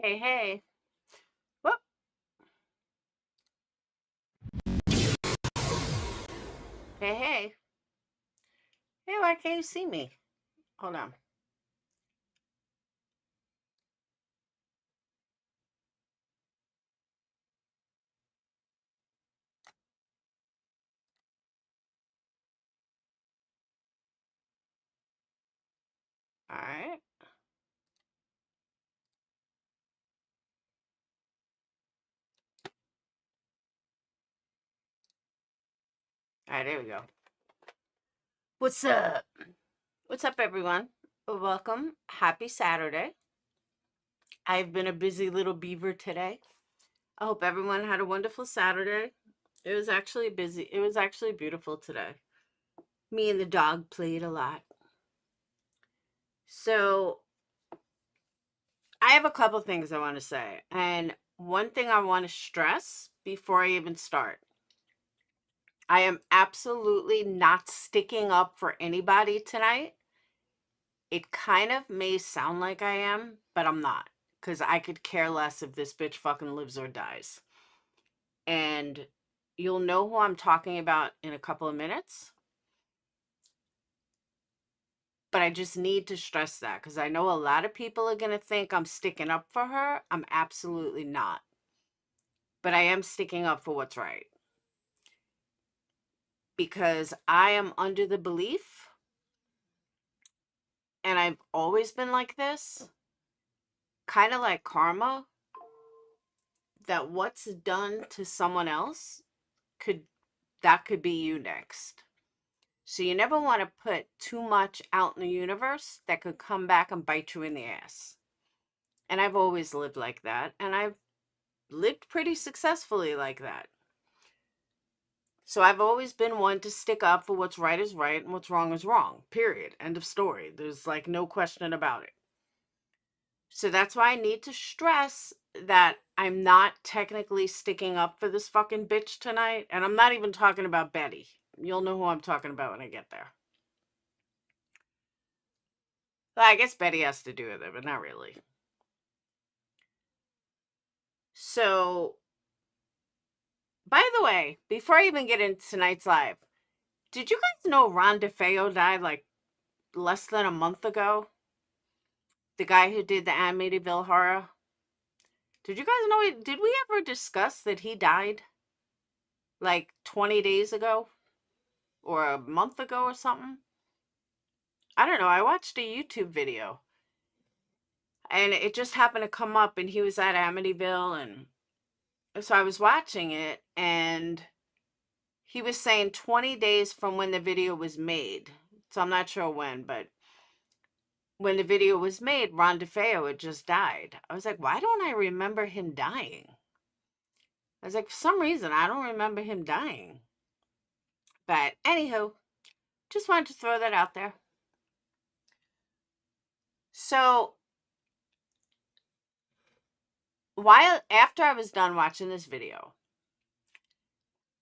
Hey, hey. Whoop. Hey, hey. Hey, why can't you see me? Hold on. All right. All right, there we go. What's up? What's up, everyone? Welcome. Happy Saturday. I've been a busy little beaver today. I hope everyone had a wonderful Saturday. It was actually busy. It was actually beautiful today. Me and the dog played a lot. So, I have a couple things I want to say. And one thing I want to stress before I even start. I am absolutely not sticking up for anybody tonight. It kind of may sound like I am, but I'm not. Because I could care less if this bitch fucking lives or dies. And you'll know who I'm talking about in a couple of minutes. But I just need to stress that because I know a lot of people are going to think I'm sticking up for her. I'm absolutely not. But I am sticking up for what's right. Because I am under the belief, and I've always been like this, kind of like karma, that what's done to someone else could be you next. So you never want to put too much out in the universe that could come back and bite you in the ass. And I've always lived like that, and I've lived pretty successfully like that. So I've always been one to stick up for what's right is right and what's wrong is wrong. Period. End of story. There's like no question about it. So that's why I need to stress that I'm not technically sticking up for this fucking bitch tonight. And I'm not even talking about Betty. You'll know who I'm talking about when I get there. Well, I guess Betty has to do with it, but not really. So, by the way, before I even get into tonight's live, did you guys know Ron DeFeo died like less than a month ago? The guy who did the Amityville Horror. Did you guys know it? Did we ever discuss that he died like 20 days ago or a month ago or something? I don't know. I watched a YouTube video and it just happened to come up and he was at Amityville, and so I was watching it and he was saying 20 days from when the video was made. So I'm not sure when, but when the video was made, Ron DeFeo had just died. I was like, why don't I remember him dying? I was like, for some reason, I don't remember him dying. But anywho, just wanted to throw that out there. So after I was done watching this video,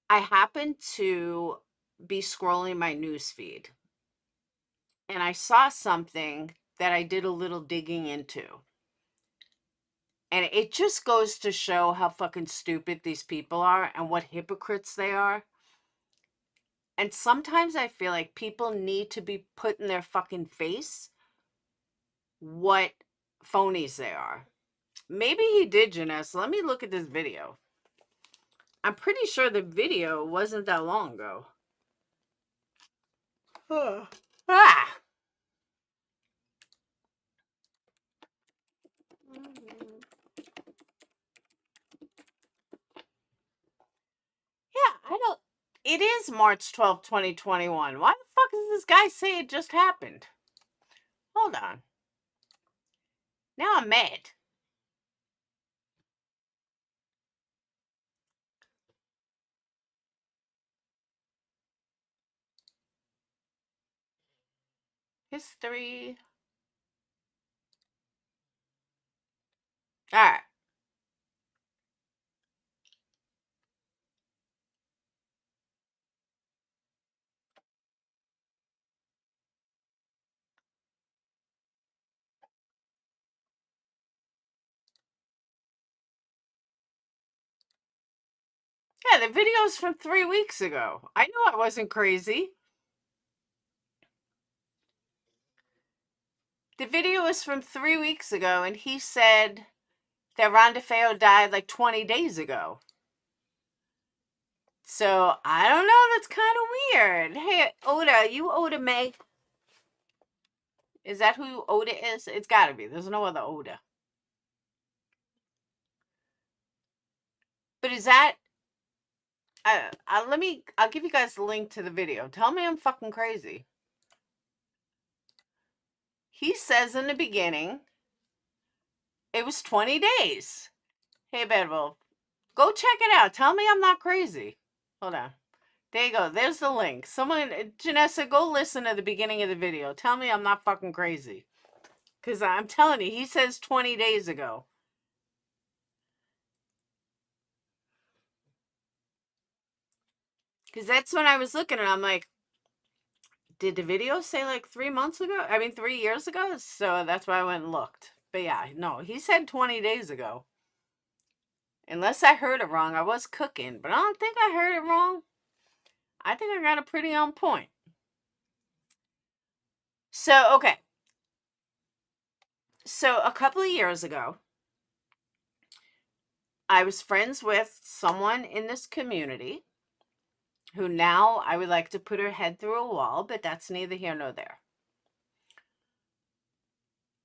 I happened to be scrolling my news feed and I saw something that I did a little digging into. And it just goes to show how fucking stupid these people are and what hypocrites they are. And sometimes I feel like people need to be put in their fucking face what phonies they are. Maybe he did, Janessa. Let me look at this video. I'm pretty sure the video wasn't that long ago. Ah! Yeah, I don't. It is March 12th, 2021. Why the fuck does this guy say it just happened? Hold on. Now I'm mad. History. Alright. Yeah, the video's from 3 weeks ago. I knew I wasn't crazy. The video was from 3 weeks ago, and he said that Ron DeFeo died like 20 days ago. So, I don't know, that's kind of weird. Hey, Oda, you Oda May? Is that who Oda is? It's gotta be. There's no other Oda. But is that... I'll give you guys the link to the video. Tell me I'm fucking crazy. He says in the beginning, it was 20 days. Hey, Bedwolf, go check it out. Tell me I'm not crazy. Hold on. There you go. There's the link. Someone, Janessa, go listen to the beginning of the video. Tell me I'm not fucking crazy. Because I'm telling you, he says 20 days ago. Because that's when I was looking and I'm like, did the video say like 3 months ago? I mean, 3 years ago? So that's why I went and looked. But yeah, no, he said 20 days ago. Unless I heard it wrong. I was cooking, but I don't think I heard it wrong. I think I got it pretty on point. So, okay. So, a couple of years ago, I was friends with someone in this community who now I would like to put her head through a wall, but that's neither here nor there.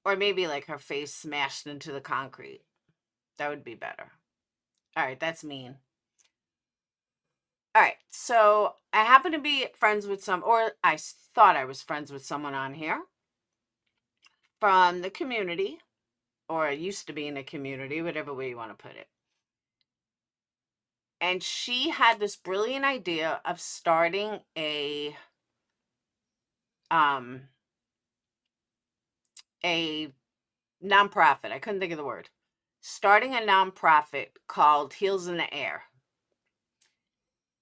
Or maybe like her face smashed into the concrete. That would be better. All right, that's mean. All right, so I happen to be friends with or I thought I was friends with someone on here from the community, or used to be in the community, whatever way you want to put it. And she had this brilliant idea of starting a nonprofit. I couldn't think of the word. Starting a nonprofit called Heels in the Air.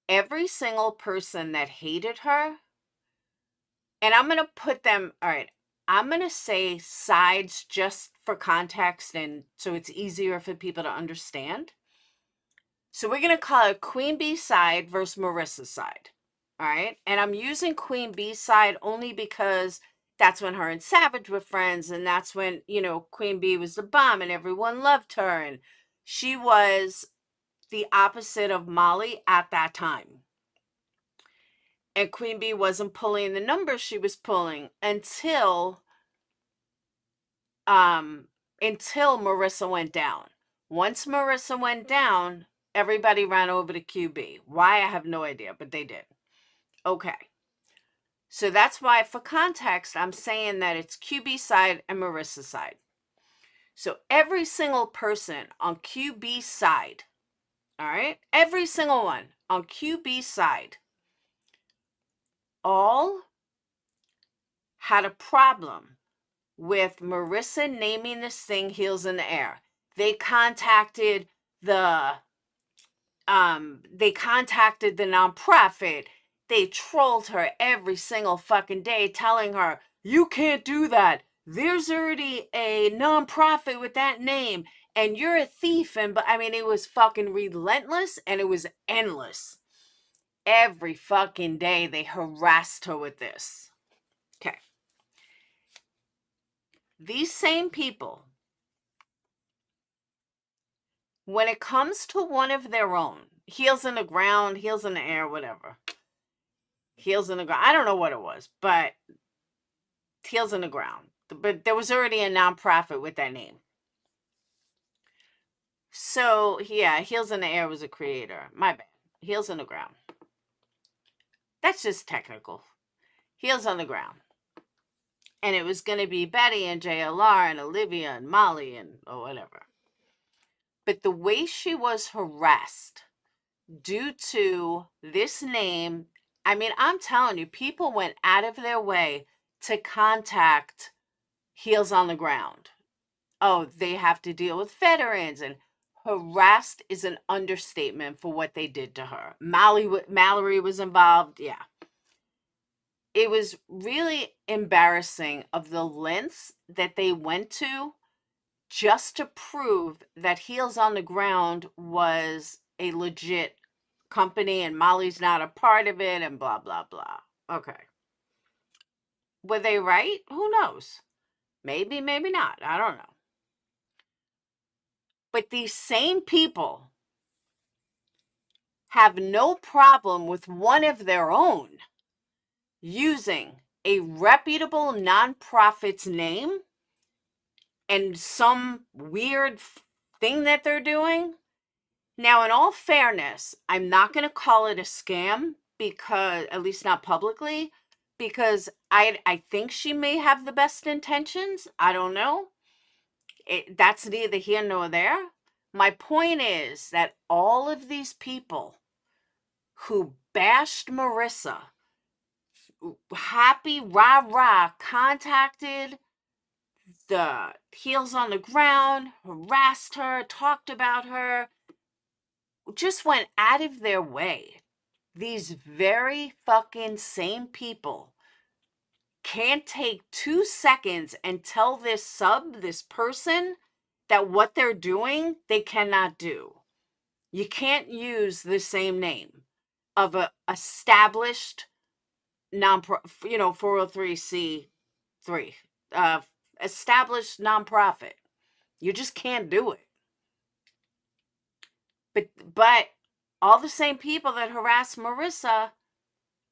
Every single person that hated her, and I'm going to put them, all right, I'm going to say sides just for context and so it's easier for people to understand. So we're going to call it Queen Bee side versus Marissa's side. All right. And I'm using Queen Bee's side only because that's when her and Savage were friends. And that's when, you know, Queen Bee was the bomb and everyone loved her. And she was the opposite of Molly at that time. And Queen Bee wasn't pulling the numbers she was pulling until Marissa went down. Once Marissa went down, everybody ran over to QB. Why? I have no idea, but they did. Okay. So that's why, for context, I'm saying that it's QB side and Marissa's side. So every single person on QB's side, all right, every single one on QB's side, all had a problem with Marissa naming this thing Heels in the Air. They contacted the nonprofit. They trolled her every single fucking day, telling her, you can't do that. There's already a nonprofit with that name, and you're a thief. And I mean, it was fucking relentless, and it was endless. Every fucking day, they harassed her with this. Okay. These same people, when it comes to one of their own, heels in the ground, heels in the air, whatever. Heels in the ground. I don't know what it was, but heels in the ground. But there was already a nonprofit with that name. So, yeah, Heels in the Air was a creator. My bad. Heels in the ground. That's just technical. Heels on the ground. And it was going to be Betty and JLR and Olivia and Molly and whatever. But the way she was harassed due to this name, I mean, I'm telling you, people went out of their way to contact Heels on the Ground. Oh, they have to deal with veterans, and harassed is an understatement for what they did to her. Mallory was involved. Yeah. It was really embarrassing of the lengths that they went to just to prove that Heels on the Ground was a legit company and Molly's not a part of it and blah, blah, blah. Okay. Were they right? Who knows? Maybe, maybe not. I don't know. But these same people have no problem with one of their own using a reputable nonprofit's name and some weird thing that they're doing. Now, in all fairness, I'm not going to call it a scam, because, at least not publicly, because I think she may have the best intentions. I don't know. That's neither here nor there. My point is that all of these people who bashed Marissa, happy, rah, rah, contacted the heels on the ground, harassed her, talked about her, just went out of their way. These very fucking same people can't take 2 seconds and tell this person, that what they're doing, they cannot do. You can't use the same name of a established 403c3 established nonprofit. You just can't do it. But all the same people that harassed Marissa,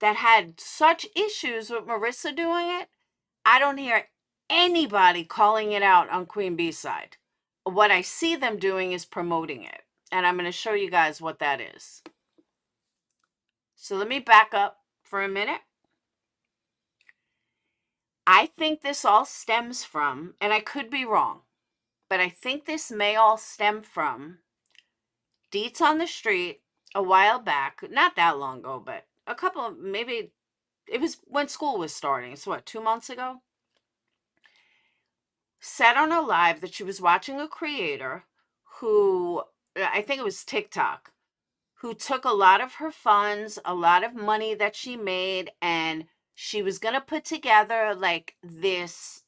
that had such issues with Marissa doing it, I don't hear anybody calling it out on Queen B's side. What I see them doing is promoting it. And I'm going to show you guys what that is. So let me back up for a minute. I think this all stems from, and I could be wrong, but I think this may all stem from Deets on the Street a while back, not that long ago, but a couple of, maybe it was when school was starting. So what, 2 months ago? Said on a live that she was watching a creator who, I think it was TikTok, who took a lot of her funds, a lot of money that she made, and she was going to put together like this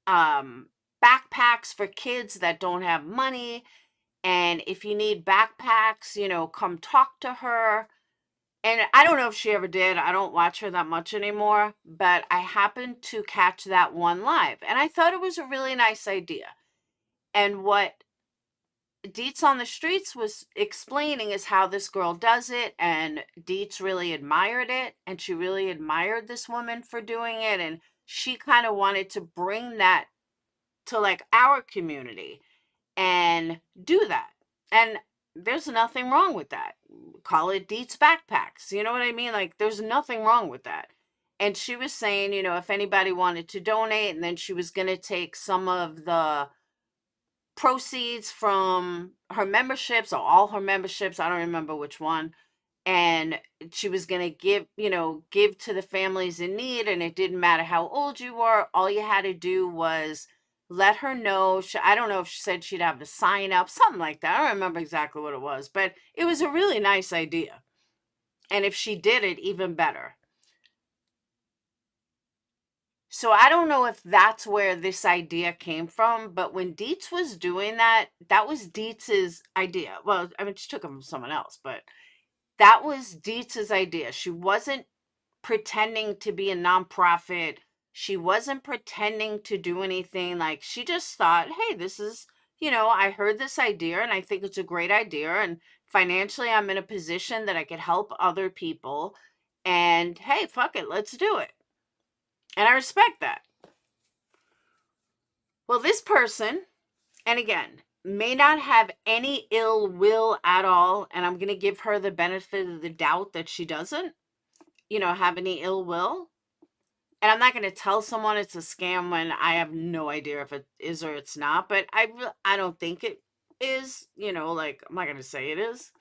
backpacks for kids that don't have money. And if you need backpacks, come talk to her. And I don't know if she ever did. I don't watch her that much anymore, but I happened to catch that one live, and I thought it was a really nice idea. And what Deets on the Streets was explaining is how this girl does it, and Deets really admired it, and she really admired this woman for doing it, and she kind of wanted to bring that to like our community and do that. And there's nothing wrong with that. Call it Deets Backpacks. You know what I mean? Like, there's nothing wrong with that. And she was saying, if anybody wanted to donate, and then she was going to take some of the proceeds from her memberships, or all her memberships, I don't remember which one, and she was going to give to the families in need. And it didn't matter how old you were. All you had to do was let her know. I don't know if she said she'd have the sign up, something like that. I don't remember exactly what it was, but it was a really nice idea. And if she did it, even better. So I don't know if that's where this idea came from, but when Deets was doing that, that was Deets's idea. Well, I mean, she took it from someone else, but that was Deets's idea. She wasn't pretending to be a nonprofit. She wasn't pretending to do anything. Like, she just thought, hey, this is, I heard this idea and I think it's a great idea. And financially, I'm in a position that I could help other people. And hey, fuck it, let's do it. And I respect that. Well, this person, and again, may not have any ill will at all. And I'm going to give her the benefit of the doubt that she doesn't, have any ill will. And I'm not going to tell someone it's a scam when I have no idea if it is or it's not. But I don't think it is, like, I'm not going to say it is.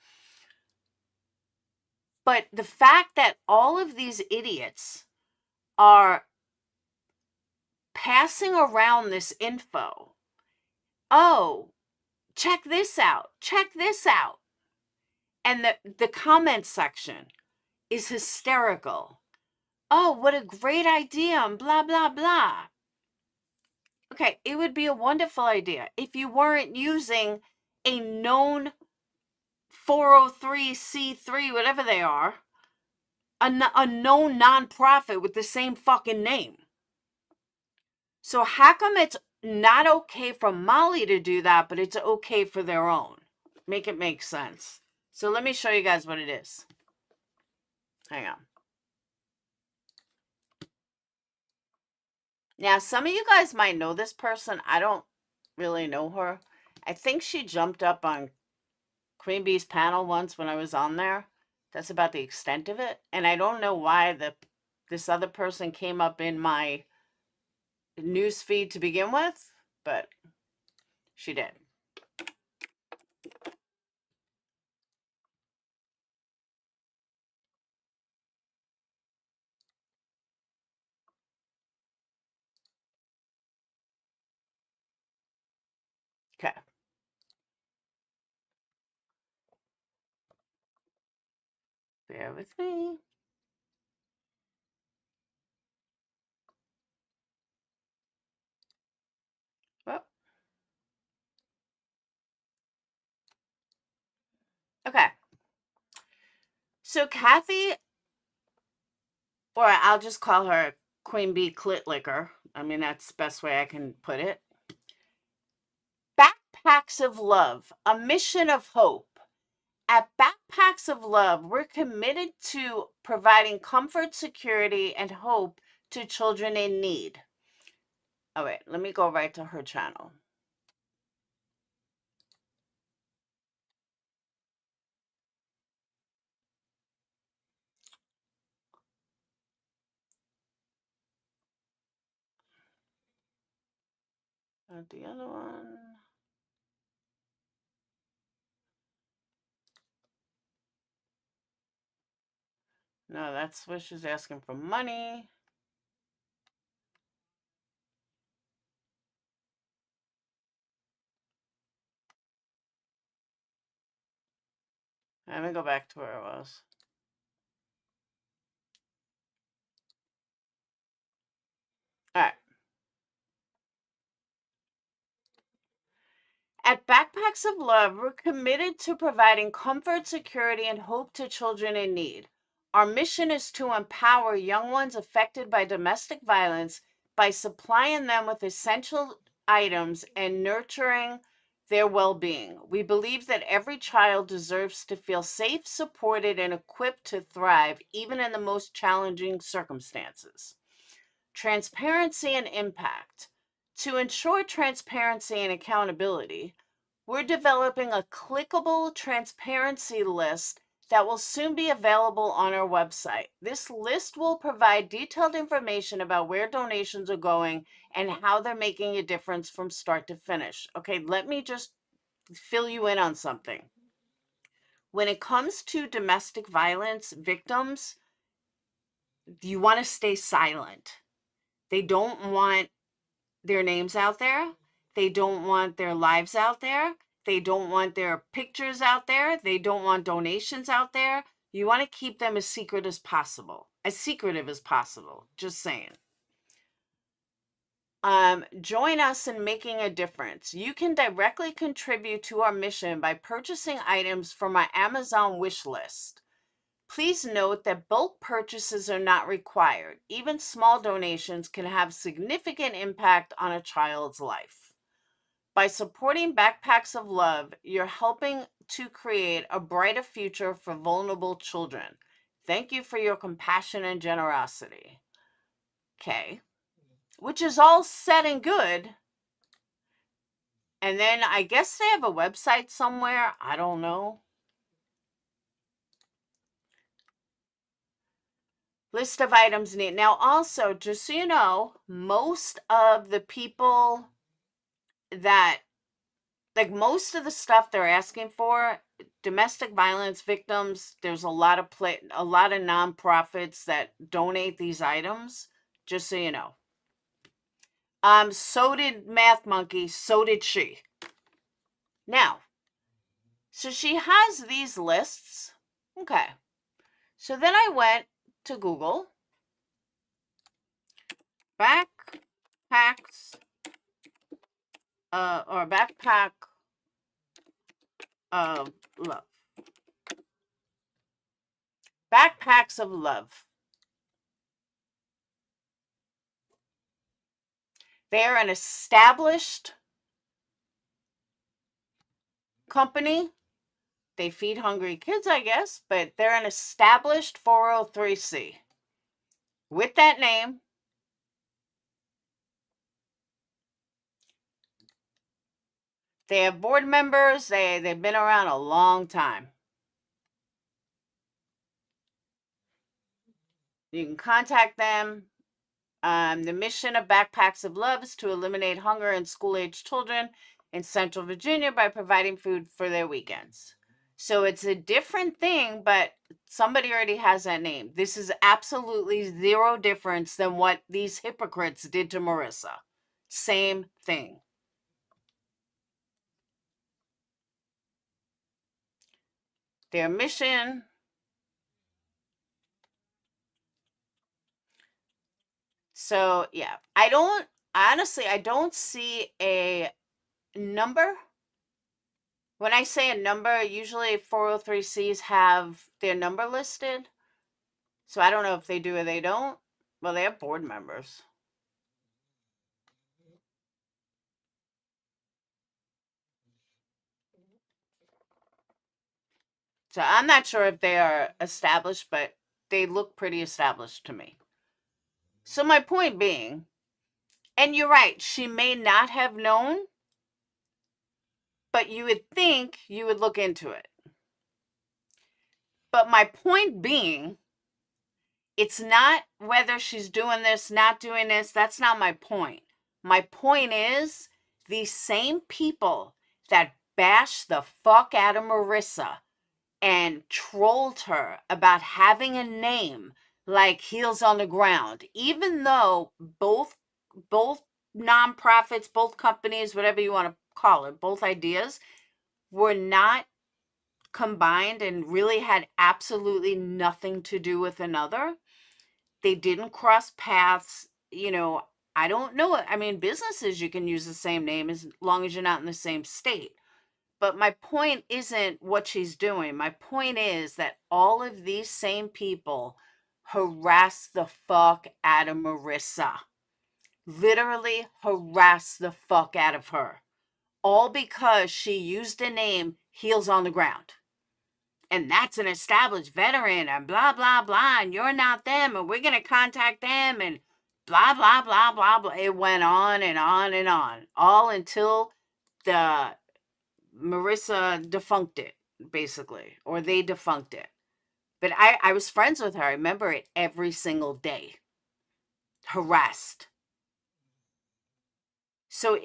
But the fact that all of these idiots are passing around this info. Oh, check this out. Check this out. And the comment section is hysterical. Oh, what a great idea, and blah, blah, blah. Okay, it would be a wonderful idea if you weren't using a known 403c3, whatever they are, a known nonprofit with the same fucking name. So how come it's not okay for Molly to do that, but it's okay for their own? Make it make sense. So let me show you guys what it is. Hang on. Now, some of you guys might know this person. I don't really know her. I think she jumped up on Queen Bee's panel once when I was on there. That's about the extent of it. And I don't know why this other person came up in my news feed to begin with, but she did. Okay. Bear with me. Oh. Okay. So Kathy, or I'll just call her Queen Bee Clit Licker. I mean, that's the best way I can put it. Backpacks of Love, a mission of hope. At Backpacks of Love, we're committed to providing comfort, security, and hope to children in need. All right, let me go right to her channel. The other one. No, that's where she's asking for money. Let me go back to where it was. All right. At Backpacks of Love, we're committed to providing comfort, security, and hope to children in need. Our mission is to empower young ones affected by domestic violence by supplying them with essential items and nurturing their well-being. We believe that every child deserves to feel safe, supported, and equipped to thrive, even in the most challenging circumstances. Transparency and impact. To ensure transparency and accountability, we're developing a clickable transparency list that will soon be available on our website. This list will provide detailed information about where donations are going and how they're making a difference from start to finish. Okay, let me just fill you in on something. When it comes to domestic violence victims, you want to stay silent. They don't want their names out there. They don't want their lives out there. They don't want their pictures out there. They don't want donations out there. You want to keep them as secret as possible, as secretive as possible. Just saying. Join us in making a difference. You can directly contribute to our mission by purchasing items from our Amazon wish list. Please note that bulk purchases are not required. Even small donations can have significant impact on a child's life. By supporting Backpacks of Love, you're helping to create a brighter future for vulnerable children. Thank you for your compassion and generosity. Okay. Which is all said and good. And then I guess they have a website somewhere. I don't know. List of items needed. Now, also, just so you know, most of the people that, like, most of the stuff they're asking for, domestic violence victims, there's a lot of nonprofits that donate these items, just so you know. So did Math Monkey, so did she. Now, so she has these lists. Okay. So then I went to Google. Backpacks, or backpack of love. Backpacks of love. They are an established company. They feed hungry kids, I guess, but they're an established 403c. With that name, they have board members. They've been around a long time. You can contact them. The mission of Backpacks of Love is to eliminate hunger in school-age children in Central Virginia by providing food for their weekends. So it's a different thing, but somebody already has that name. This is absolutely zero difference than what these hypocrites did to Marissa. Same thing. Their mission. So yeah, I don't see a number. When I say a number, usually 403Cs have their number listed. So I don't know if they do or they don't. Well, they have board members. So I'm not sure if they are established, but they look pretty established to me. So my point being, and you're right, she may not have known, but you would think you would look into it. But my point being, it's not whether she's doing this, not doing this. That's not my point. My point is these same people that bashed the fuck out of Marissa and trolled her about having a name like Heels on the Ground, even though both nonprofits, both companies, whatever you want to call it, both ideas were not combined and really had absolutely nothing to do with another. They didn't cross paths. I don't know. I mean, businesses, you can use the same name as long as you're not in the same state. But my point isn't what she's doing. My point is that all of these same people harass the fuck out of Marissa. Literally harass the fuck out of her. All because she used a name, Heels on the Ground. And that's an established veteran and blah, blah, blah. And you're not them. And we're going to contact them and blah, blah, blah, blah, blah. It went on and on and on. All until the Marissa defunct it, basically, or they defunct it. But I was friends with her. I remember it every single day. Harassed. So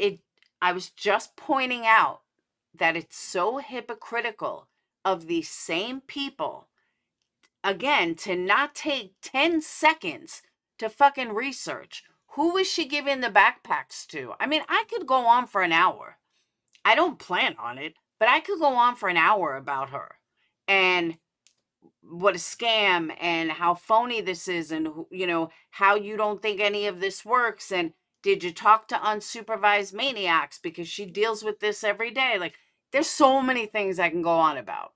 I was just pointing out that it's so hypocritical of these same people, again, to not take 10 seconds to fucking research. Who is she giving the backpacks to? I mean, I could go on for an hour. I don't plan on it, but I could go on for an hour about her and what a scam and how phony this is and, how you don't think any of this works. And did you talk to unsupervised maniacs because she deals with this every day? Like, there's so many things I can go on about.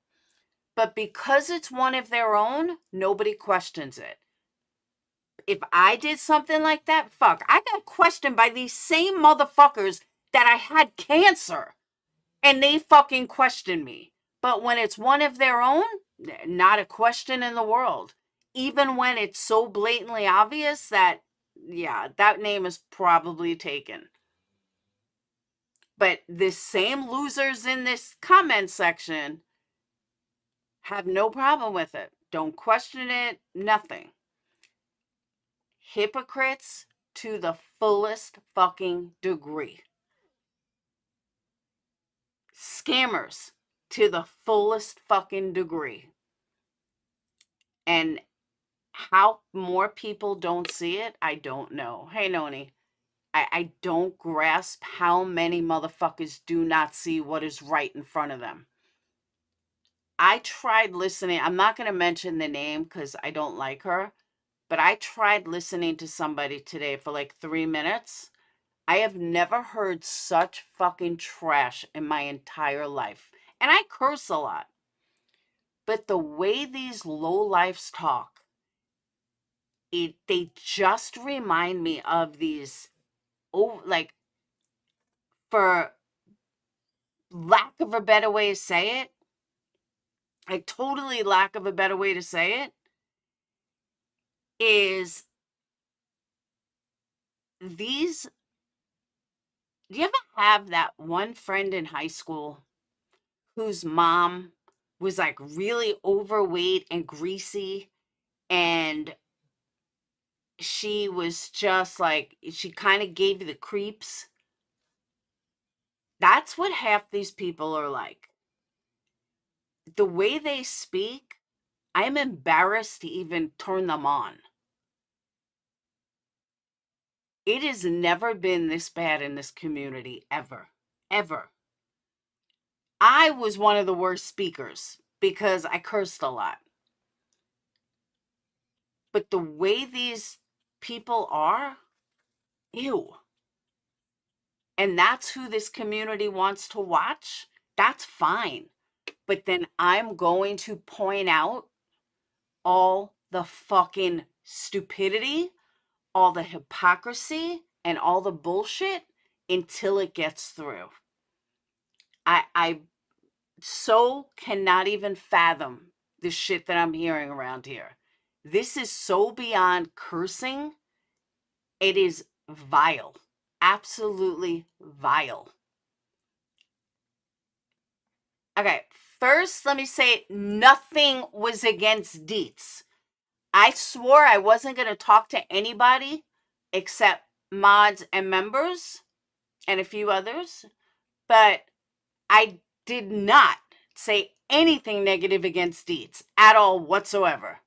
But because it's one of their own, nobody questions it. If I did something like that, fuck, I got questioned by these same motherfuckers that I had cancer. And they fucking question me. But when it's one of their own, not a question in the world. Even when it's so blatantly obvious that, yeah, that name is probably taken. But the same losers in this comment section have no problem with it. Don't question it, nothing. Hypocrites to the fullest fucking degree. Scammers to the fullest fucking degree. And how more people don't see it, I don't know. Hey, Noni, I don't grasp how many motherfuckers do not see what is right in front of them. I tried listening. I'm not going to mention the name because I don't like her, but I tried listening to somebody today for like 3 minutes. I have never heard such fucking trash in my entire life. And I curse a lot. But the way these lowlifes talk, they just remind me of these, like, for lack of a better way to say it, like totally lack of a better way to say it, is these, do you ever have that one friend in high school whose mom was like really overweight and greasy, and she was just like, she kind of gave you the creeps? That's what half these people are like. The way they speak, I'm embarrassed to even turn them on. It has never been this bad in this community, ever, ever. I was one of the worst speakers because I cursed a lot. But the way these people are, ew. And that's who this community wants to watch, that's fine. But then I'm going to point out all the fucking stupidity, all the hypocrisy, and all the bullshit until it gets through. I so cannot even fathom the shit that I'm hearing around here. This is so beyond cursing. It is vile. Absolutely vile. Okay, first, let me say nothing was against Dietz. I swore I wasn't going to talk to anybody except mods and members and a few others, but I did not say anything negative against Dietz at all whatsoever.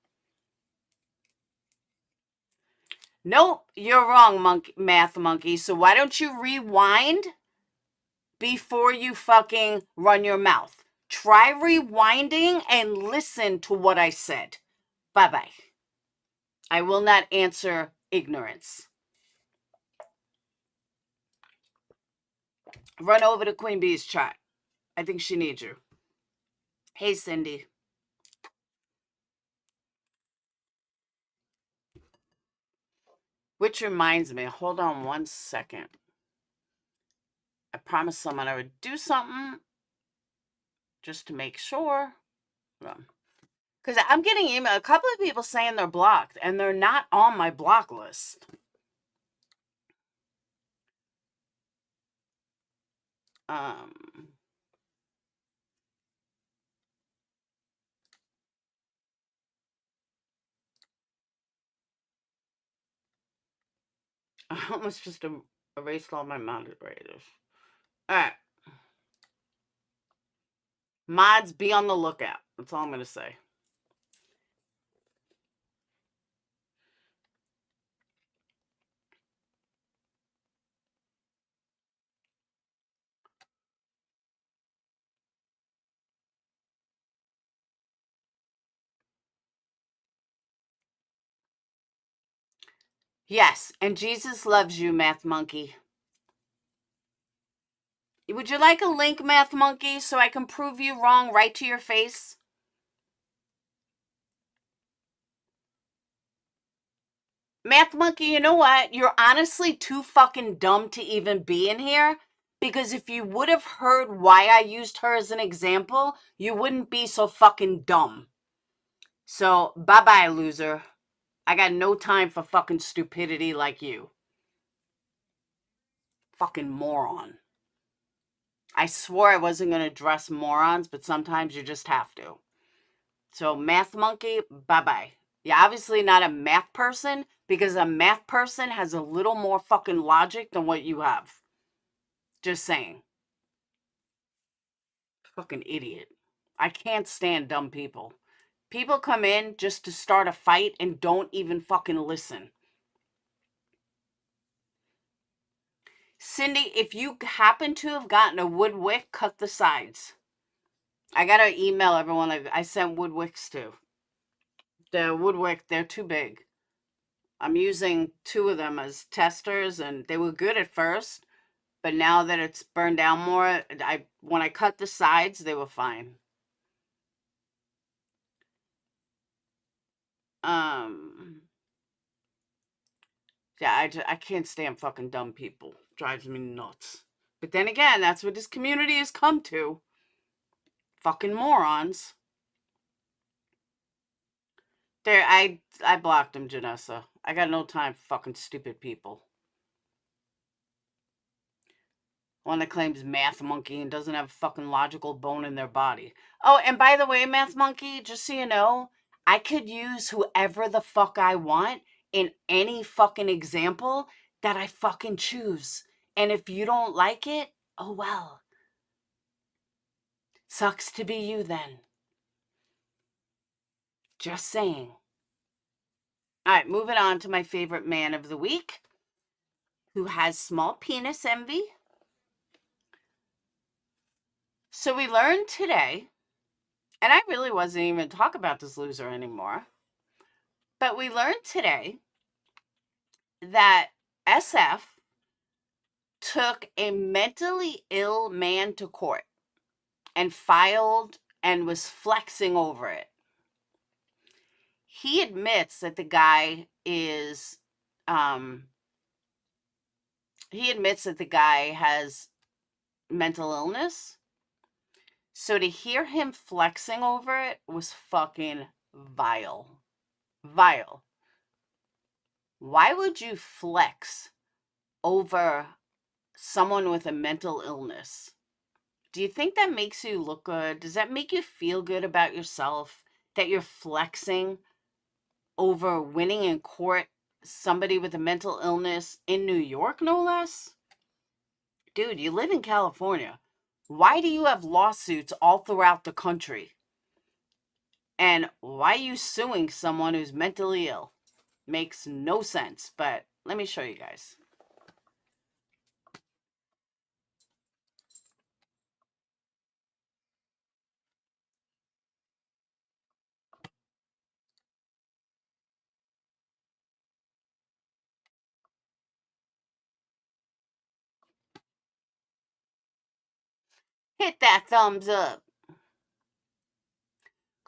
Nope, you're wrong, math monkey. So why don't you rewind before you fucking run your mouth? Try rewinding and listen to what I said. Bye-bye. I will not answer ignorance. Run over to Queen Bee's chat. I think she needs you. Hey, Cindy. Which reminds me, hold on one second. I promised someone I would do something just to make sure. Because I'm getting email, a couple of people saying they're blocked, and they're not on my block list. I almost just erased all my moderators. All right. Mods, be on the lookout. That's all I'm going to say. Yes, and Jesus loves you, Math Monkey. Would you like a link, Math Monkey, so I can prove you wrong right to your face? Math Monkey, you know what? You're honestly too fucking dumb to even be in here. Because if you would have heard why I used her as an example, you wouldn't be so fucking dumb. So, bye-bye, loser. I got no time for fucking stupidity like you. Fucking moron. I swore I wasn't going to address morons, but sometimes you just have to. So, Math Monkey, bye-bye. You're obviously not a math person, because a math person has a little more fucking logic than what you have. Just saying. Fucking idiot. I can't stand dumb people. People come in just to start a fight and don't even fucking listen. Cindy, if you happen to have gotten a wood wick, cut the sides. I gotta email everyone I sent wood wicks to. The wood wick, they're too big. I'm using 2 of them as testers, and they were good at first, but now that it's burned down more, when I cut the sides, they were fine. Yeah, I can't stand fucking dumb people. Drives me nuts. But then again, that's what this community has come to. Fucking morons. There, I blocked him, Janessa. I got no time for fucking stupid people. One that claims Math Monkey and doesn't have a fucking logical bone in their body. Oh, and by the way, Math Monkey, just so you know, I could use whoever the fuck I want in any fucking example that I fucking choose. And if you don't like it, oh well. Sucks to be you then. Just saying. All right, moving on to my favorite man of the week, who has small penis envy. So we learned today, and I really wasn't even talking about this loser anymore, but we learned today that SF took a mentally ill man to court and filed and was flexing over it. He admits that the guy is, he admits that the guy has mental illness. So to hear him flexing over it was fucking vile. Vile. Why would you flex over someone with a mental illness? Do you think that makes you look good? Does that make you feel good about yourself that you're flexing over winning in court somebody with a mental illness in New York, no less? Dude, you live in California. Why do you have lawsuits all throughout the country? And why are you suing someone who's mentally ill? Makes no sense, but let me show you guys. Hit that thumbs up.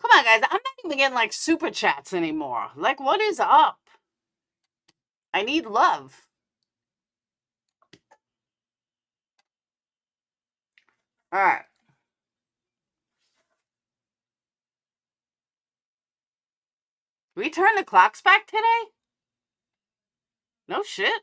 Come on, guys. I'm not even getting like super chats anymore. Like, what is up? I need love. All right. We turn the clocks back today? No shit.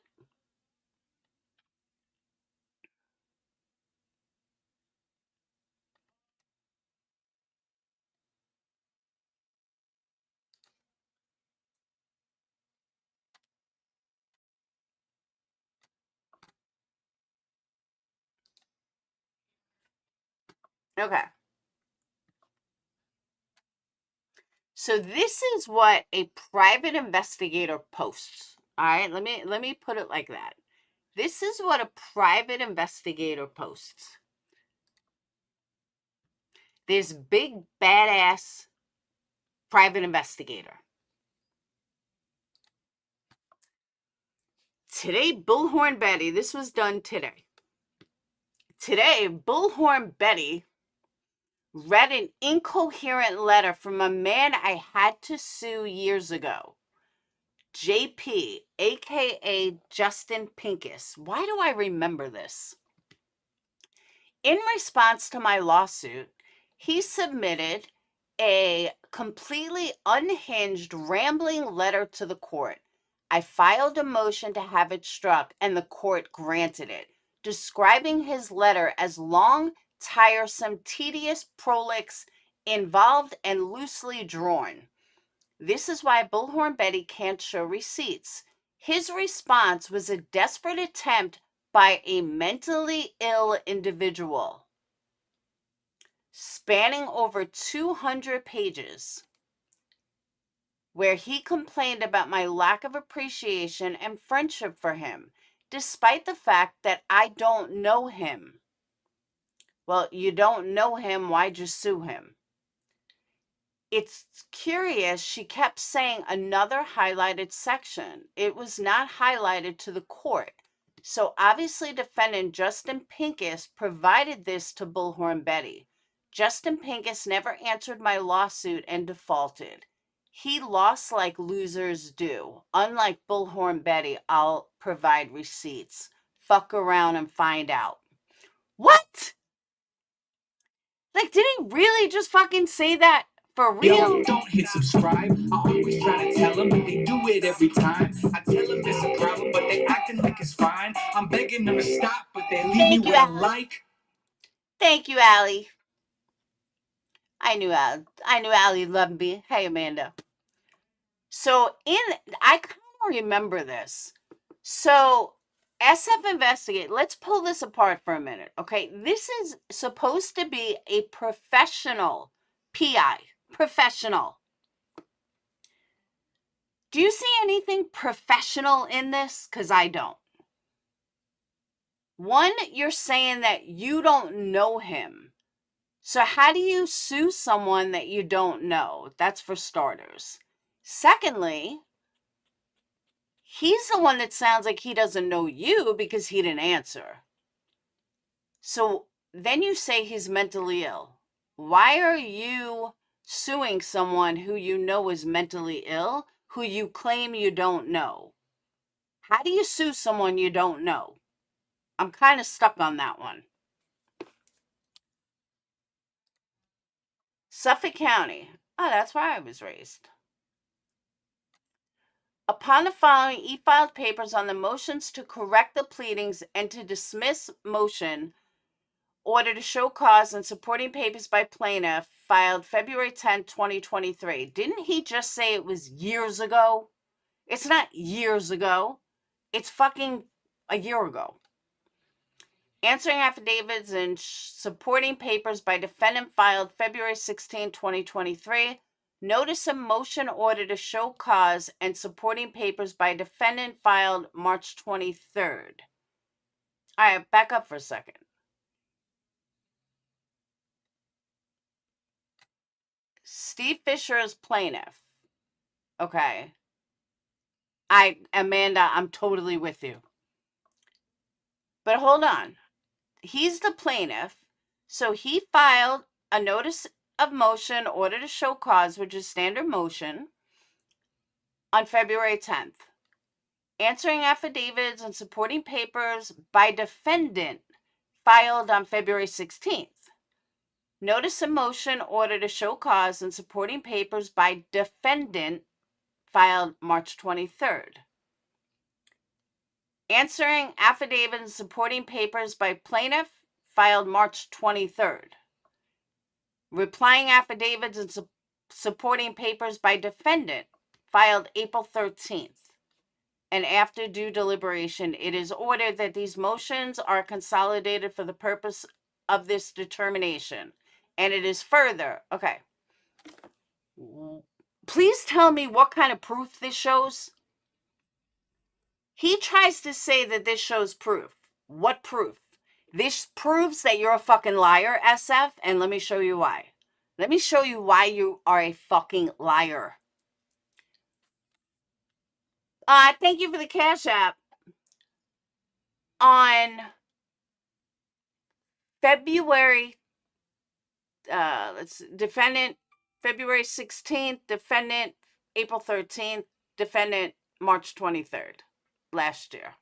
Okay. So this is what a private investigator posts. All right, let me put it like that. This is what a private investigator posts. This big badass private investigator. Today, Bullhorn Betty, this was done today. Today, Bullhorn Betty read an incoherent letter from a man I had to sue years ago. JP, aka Justin Pincus. Why do I remember this? In response to my lawsuit, he submitted a completely unhinged, rambling letter to the court. I filed a motion to have it struck, and the court granted it, describing his letter as long, tiresome, tedious, prolix, involved, and loosely drawn. This is why Bullhorn Betty can't show receipts. His response was a desperate attempt by a mentally ill individual, spanning over 200 pages, where he complained about my lack of appreciation and friendship for him, despite the fact that I don't know him. Well, you don't know him, why'd you sue him? It's curious, she kept saying another highlighted section. It was not highlighted to the court. So obviously defendant Justin Pincus provided this to Bullhorn Betty. Justin Pincus never answered my lawsuit and defaulted. He lost like losers do. Unlike Bullhorn Betty, I'll provide receipts. Fuck around and find out. What? Like, did he really just fucking say that for real? Yo, don't hit subscribe. I always try to tell them, but they do it every time. I tell them there's a problem, but they acting like it's fine. I'm begging them to stop, but they leave me with a like. Thank you, Allie. I knew Allie loved me. Hey, Amanda. So I kind of remember this. So SF Investigate, let's pull this apart for a minute, okay? This is supposed to be a professional PI, professional. Do you see anything professional in this? Because I don't. One, you're saying that you don't know him. So how do you sue someone that you don't know? That's for starters. Secondly, he's the one that sounds like he doesn't know you because he didn't answer. So then you say he's mentally ill. Why are you suing someone who you know is mentally ill, who you claim you don't know? How do you sue someone you don't know? I'm kind of stuck on that one. Suffolk County. Oh, that's where I was raised. Upon the following, he filed papers on the motions to correct the pleadings and to dismiss motion, order to show cause, and supporting papers by plaintiff filed February 10, 2023. Didn't he just say it was years ago? It's not years ago. It's fucking a year ago. Answering affidavits and supporting papers by defendant filed February 16, 2023. Notice of motion, order to show cause, and supporting papers by defendant filed March 23rd. All right, back up for a second. Steve Fisher is plaintiff. Okay. Amanda, I'm totally with you. But hold on. He's the plaintiff. So he filed a notice of motion, order to show cause, which is standard motion, on February 10th. Answering affidavits and supporting papers by defendant filed on February 16th. Notice of motion, order to show cause, and supporting papers by defendant filed March 23rd. Answering affidavits and supporting papers by plaintiff filed March 23rd. Replying affidavits and supporting papers by defendant filed April 13th. And after due deliberation, it is ordered that these motions are consolidated for the purpose of this determination. And it is further, okay. Please tell me what kind of proof this shows. He tries to say that this shows proof. What proof? This proves that you're a fucking liar, SF, and let me show you why. Let me show you why you are a fucking liar. Thank you for the Cash App. On February, defendant February 16th, defendant April 13th, defendant March 23rd, last year.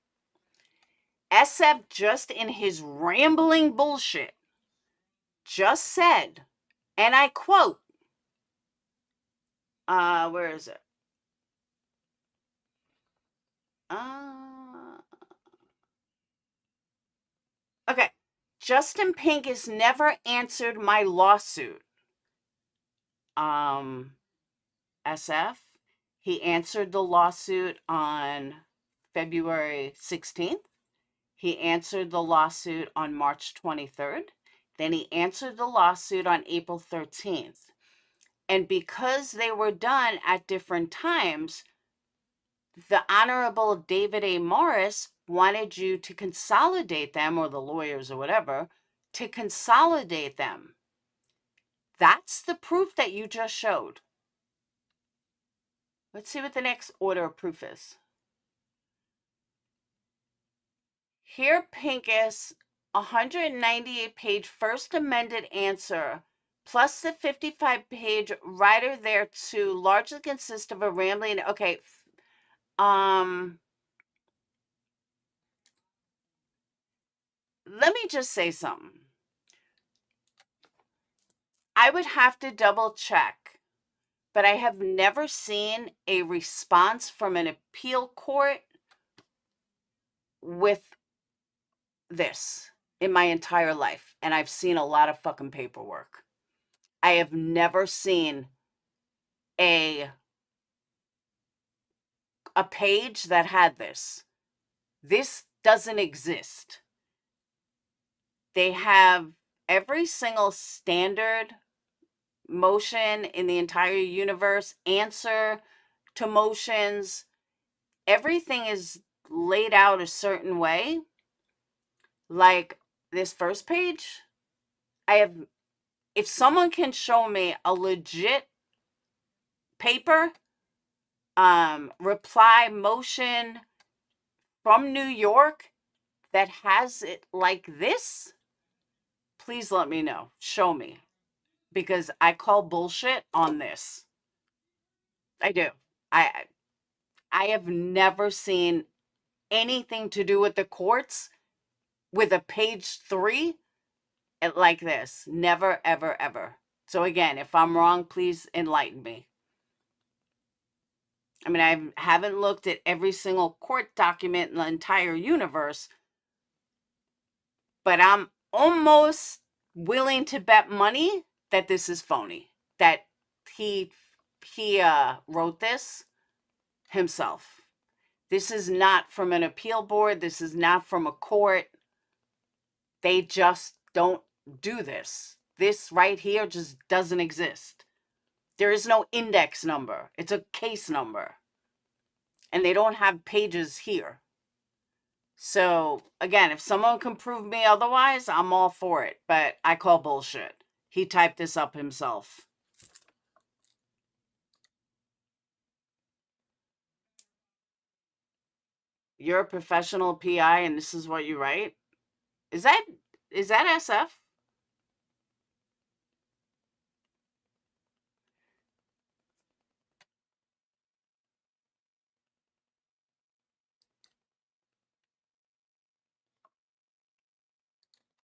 SF just in his rambling bullshit just said, and I quote, where is it? Okay. Justin Pincus never answered my lawsuit. SF, he answered the lawsuit on February 16th. He answered the lawsuit on March 23rd. Then he answered the lawsuit on April 13th. And because they were done at different times, the Honorable David A. Morris wanted you to consolidate them, or the lawyers or whatever, to consolidate them. That's the proof that you just showed. Let's see what the next order of proof is. Here, Pincus, 198-page first amended answer plus the 55-page writer thereto largely consists of a rambling. Okay. Let me just say something. I would have to double check, but I have never seen a response from an appeal court with this in my entire life. And I've seen a lot of fucking paperwork. I have never seen a page that had this. This doesn't exist. They have every single standard motion in the entire universe, answer to motions. Everything is laid out a certain way. Like this first page, if someone can show me a legit paper, reply motion from New York that has it like this, please let me know. Show me. Because I call bullshit on this. I do. I have never seen anything to do with the courts with a page 3 like this. Never, ever, ever. So again, if I'm wrong, please enlighten me. I mean, I haven't looked at every single court document in the entire universe, but I'm almost willing to bet money that this is phony, that he wrote this himself. This is not from an appeal board. This is not from a court. They just don't do this. This right here just doesn't exist. There is no index number. It's a case number. And they don't have pages here. So, again, if someone can prove me otherwise, I'm all for it. But I call bullshit. He typed this up himself. You're a professional PI and this is what you write? Is that SF?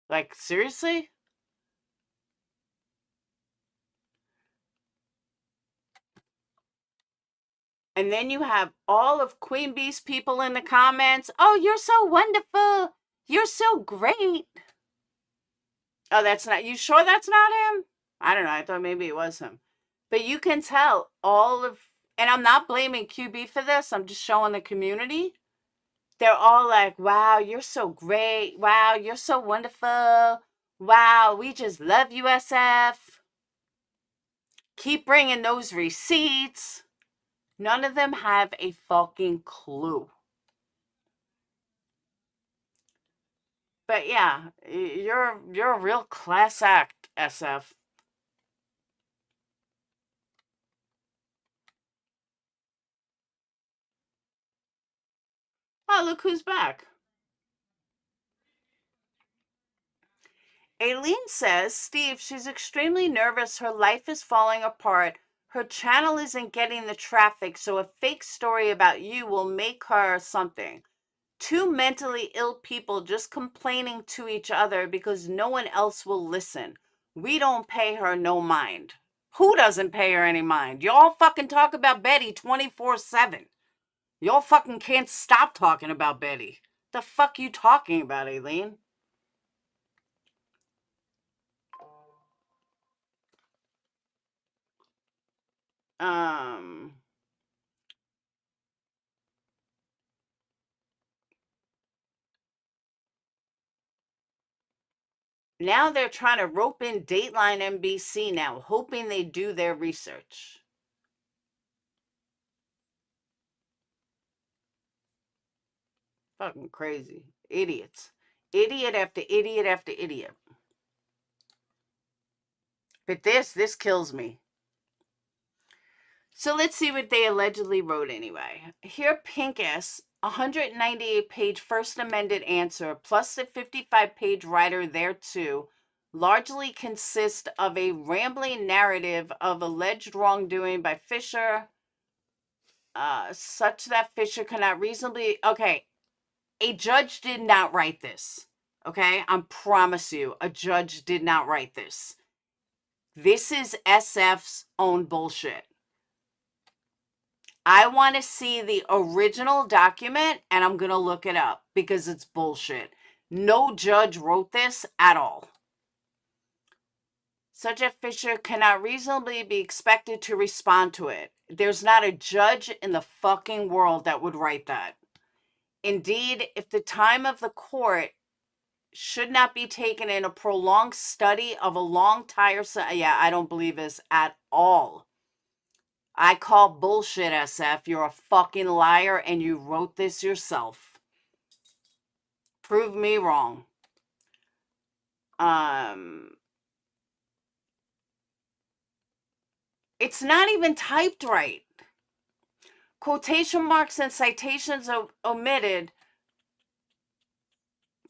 Like, seriously? And then you have all of Queen Bee's people in the comments. Oh, you're so wonderful. You're so great. Oh, that's not, you sure that's not him? I don't know. I thought maybe it was him. But you can tell all of, and I'm not blaming QB for this. I'm just showing the community. They're all like, wow, you're so great. Wow, you're so wonderful. Wow, we just love you, SF. Keep bringing those receipts. None of them have a fucking clue. But yeah, you're a real class act, SF. Oh, look who's back. Aileen says, Steve, she's extremely nervous. Her life is falling apart. Her channel isn't getting the traffic, so a fake story about you will make her something. Two mentally ill people just complaining to each other because no one else will listen. We don't pay her no mind. Who doesn't pay her any mind? Y'all fucking talk about Betty 24/7. Y'all fucking can't stop talking about Betty. The fuck you talking about, Aileen? Now they're trying to rope in Dateline NBC now, hoping they do their research. Fucking crazy. Idiots. Idiot after idiot after idiot. But this kills me. So let's see what they allegedly wrote anyway. Here, Pincus, 198-page first amended answer, plus the 55-page writer thereto, largely consist of a rambling narrative of alleged wrongdoing by Fisher, such that Fisher cannot reasonably. Okay, a judge did not write this. Okay, I promise you, a judge did not write this. This is SF's own bullshit. I want to see the original document, and I'm going to look it up because it's bullshit. No judge wrote this at all. Such a Fisher cannot reasonably be expected to respond to it. There's not a judge in the fucking world that would write that. Indeed, if the time of the court should not be taken in a prolonged study of a long, tiresome... Yeah, I don't believe this at all. I call bullshit, SF. You're a fucking liar, and you wrote this yourself. Prove me wrong. It's not even typed right. Quotation marks and citations omitted.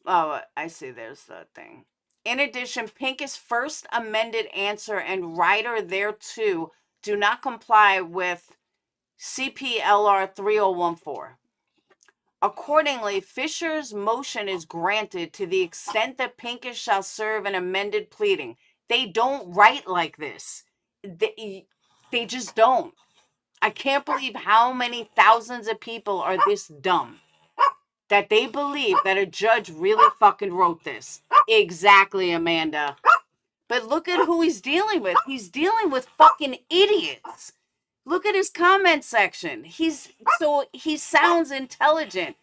Oh, I see. There's the thing. In addition, Pincus' first amended answer and writer thereto do not comply with CPLR 3014. Accordingly, Fisher's motion is granted to the extent that Pincus shall serve an amended pleading. They don't write like this. They just don't. I can't believe how many thousands of people are this dumb that they believe that a judge really fucking wrote this. Exactly, Amanda. But look at who he's dealing with. He's dealing with fucking idiots. Look at his comment section. He sounds intelligent.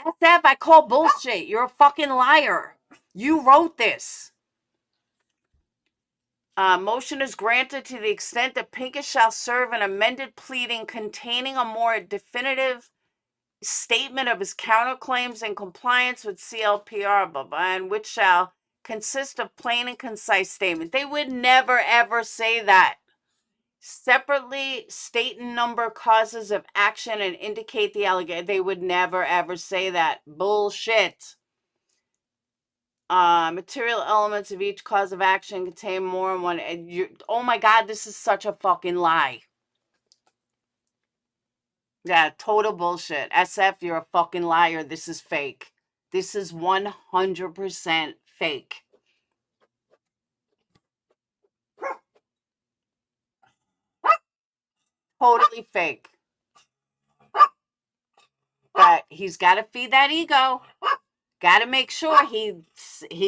SF, I call bullshit. You're a fucking liar. You wrote this. Motion is granted to the extent that Pincus shall serve an amended pleading containing a more definitive statement of his counterclaims in compliance with CLPR, blah, blah, and which shall consist of plain and concise statement. They would never, ever say that. Separately state and number causes of action and indicate the allegation. They would never, ever say that. Bullshit. Material elements of each cause of action contain more than one. Oh my God, this is such a fucking lie. Yeah, total bullshit. SF, you're a fucking liar. This is fake. This is 100% fake. Totally fake. But he's got to feed that ego. Got to make sure he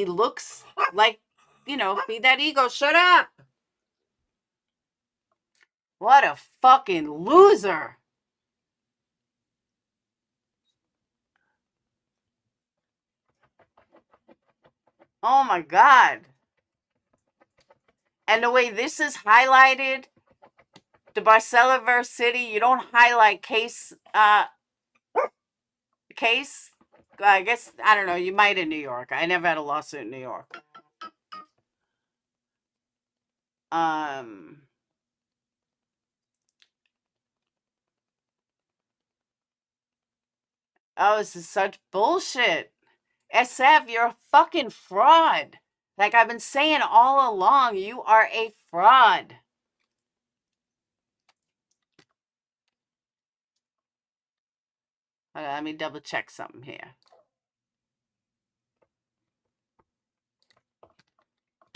looks like, feed that ego. Shut up. What a fucking loser. Oh my God. And the way this is highlighted, the Barcella versus City, you don't highlight case. I guess, I don't know, you might in New York. I never had a lawsuit in New York. Oh, this is such bullshit. SF, you're a fucking fraud. Like I've been saying all along, you are a fraud. Okay, let me double check something here.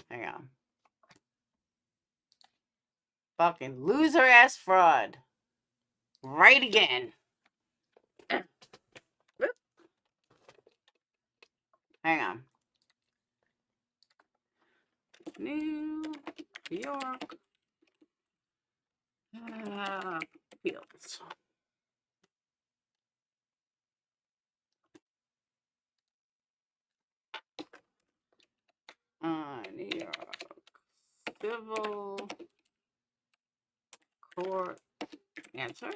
Hang on. Fucking loser ass fraud. Right again. Hang on. New York appeals. New York Civil Court answer.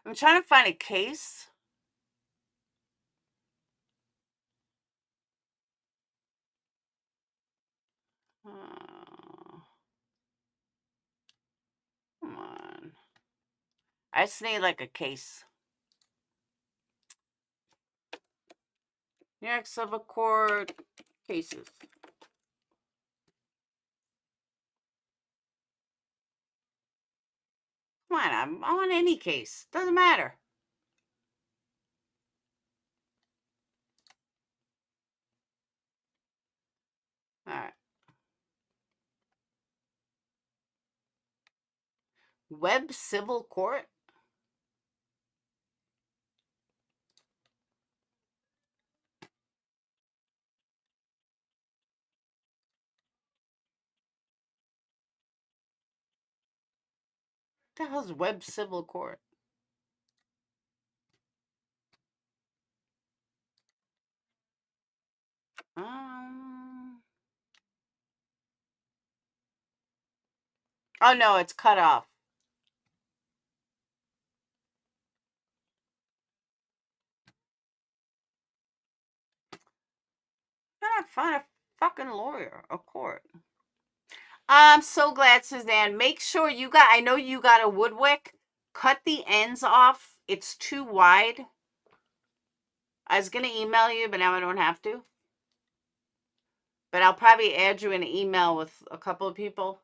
I'm trying to find a case. Come on. I just need like a case. New York Civil Court cases. Come on, I want any case. Doesn't matter. All right. Web Civil Court. What the hell's Web Civil Court? Oh no, it's cut off. I gotta find a fucking lawyer, a court. I'm so glad, Suzanne. Make sure you got, I know you got a wood wick. Cut the ends off. It's too wide. I was going to email you, but now I don't have to. But I'll probably add you in an email with a couple of people.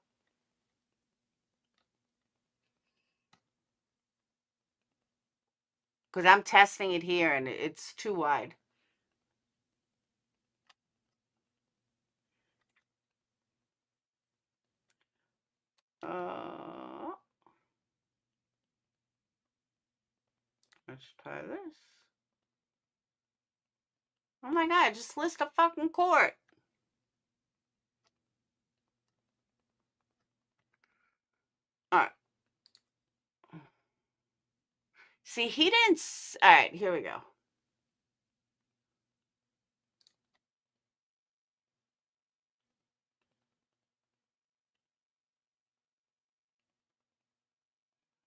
Because I'm testing it here and it's too wide. Let's try this. Oh my God, just list a fucking court. All right. See, he didn't. All right, here we go.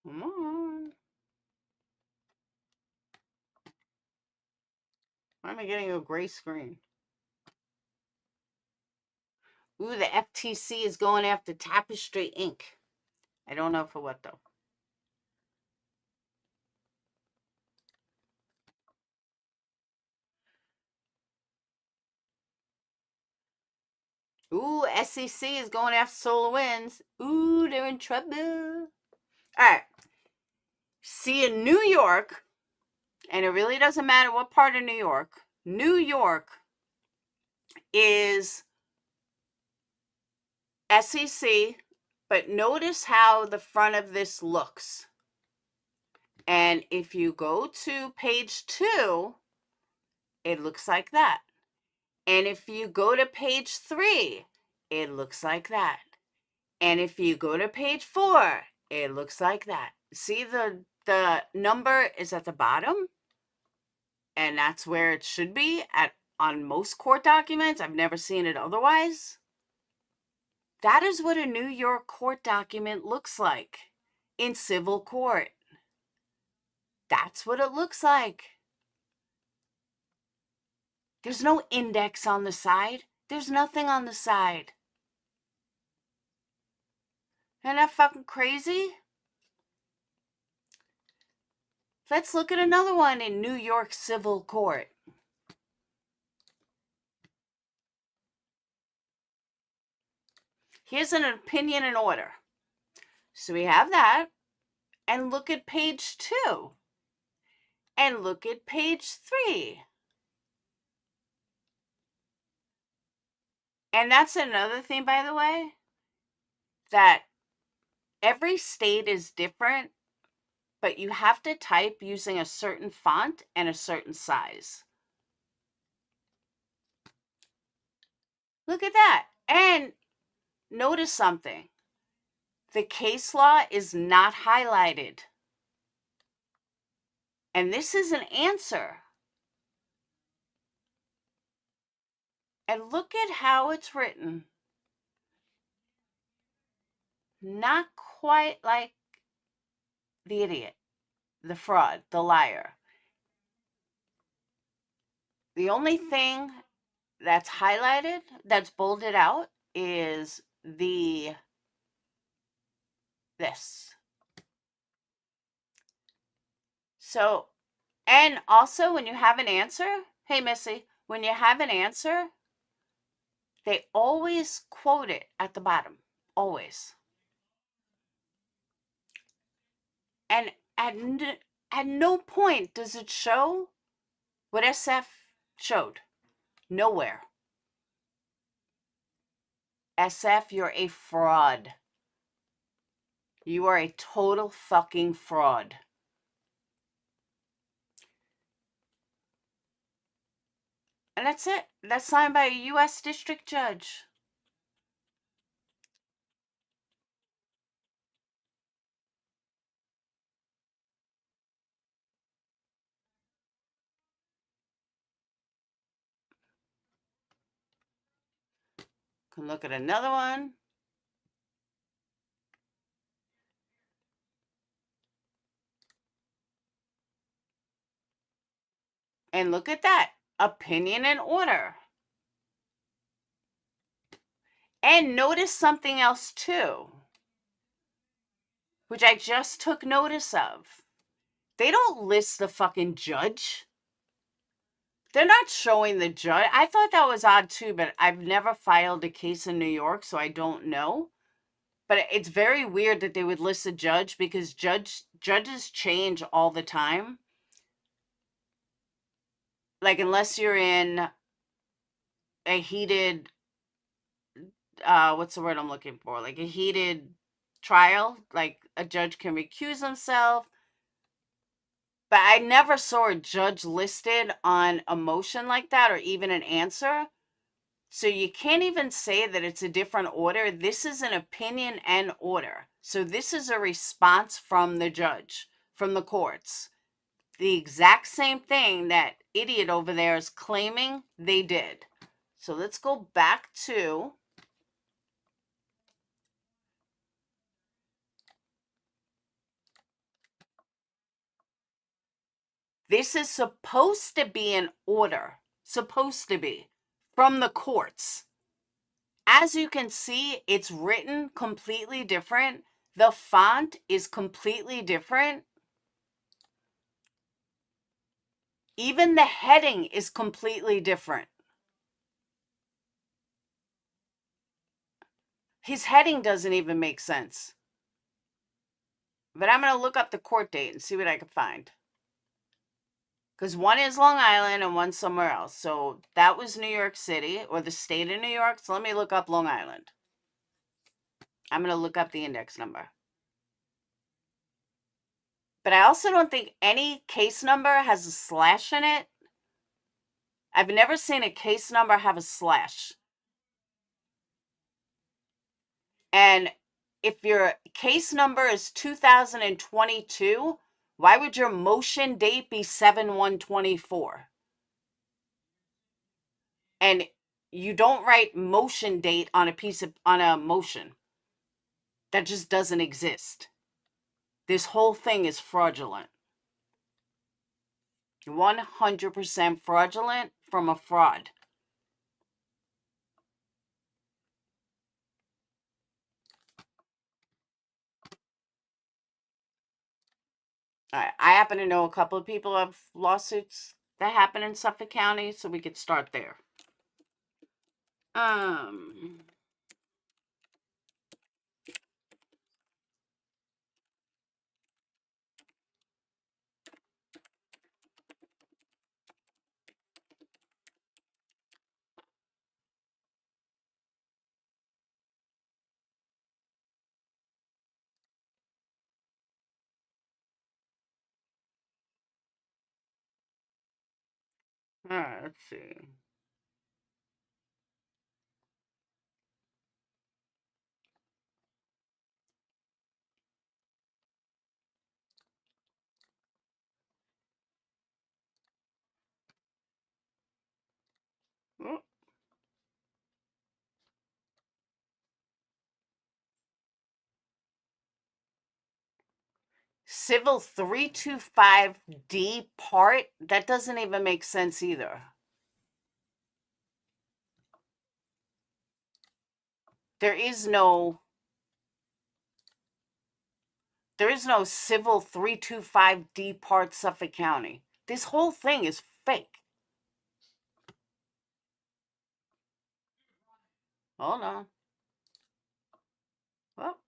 Come on. Why am I getting a gray screen? Ooh, the FTC is going after Tapestry Inc. I don't know for what, though. Ooh, SEC is going after SolarWinds. Ooh, they're in trouble. All right. See, in New York, and it really doesn't matter what part of New York is SEC, but notice how the front of this looks. And if you go to page 2, it looks like that. And if you go to page 3, it looks like that. And if you go to page 4, it looks like that. See, the number is at the bottom, and that's where it should be on most court documents. I've never seen it otherwise. That is what a New York court document looks like in civil court. That's what it looks like. There's no index on the side. There's nothing on the side. Isn't that fucking crazy? Let's look at another one in New York Civil Court. Here's an opinion and order. So we have that. And look at page 2. And look at page 3. And that's another thing, by the way, that every state is different, but you have to type using a certain font and a certain size. Look at that. And notice something. The case law is not highlighted. And this is an answer. And look at how it's written. Not quite like the idiot, the fraud, the liar. The only thing that's highlighted, that's bolded out, is this. So, and also when you have an answer, hey Missy, when you have an answer, they always quote it at the bottom. Always. And at no point does it show what SF showed. Nowhere. SF, you're a fraud. You are a total fucking fraud. And that's it. That's signed by a U.S. district judge. Can look at another one. And look at that. Opinion and order. And notice something else too, which I just took notice of. They don't list the fucking judge. They're not showing the judge. I thought that was odd too, but I've never filed a case in New York, so I don't know. But it's very weird that they would list a judge because judges change all the time. Like unless you're in a heated what's the word I'm looking for? Like a heated trial, like a judge can recuse himself. But I never saw a judge listed on a motion like that or even an answer. So you can't even say that it's a different order. This is an opinion and order. So this is a response from the judge, from the courts. The exact same thing that idiot over there is claiming they did. So let's go back to this is supposed to be an order, supposed to be from the courts. As you can see, it's written completely different. The font is completely different. Even the heading is completely different. His heading doesn't even make sense. But I'm going to look up the court date and see what I can find. Because one is Long Island and one's somewhere else. So that was New York City or the state of New York. So let me look up Long Island. I'm going to look up the index number. But I also don't think any case number has a slash in it. I've never seen a case number have a slash. And if your case number is 2022, why would your motion date be 7/1/24? And you don't write motion date on a motion. That just doesn't exist. This whole thing is fraudulent. 100% fraudulent from a fraud. I happen to know a couple of people have lawsuits that happen in Suffolk County, so we could start there. All right, let's see. Oh, Civil 325D part? That doesn't even make sense either. There is no Civil 325D part Suffolk County. This whole thing is fake. Hold on. Well,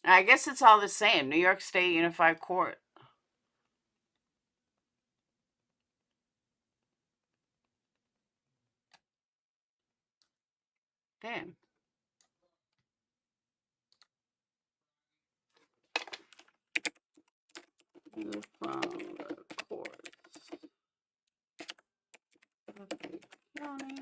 I guess it's all the same. New York State Unified Court. Damn. From the courts. County.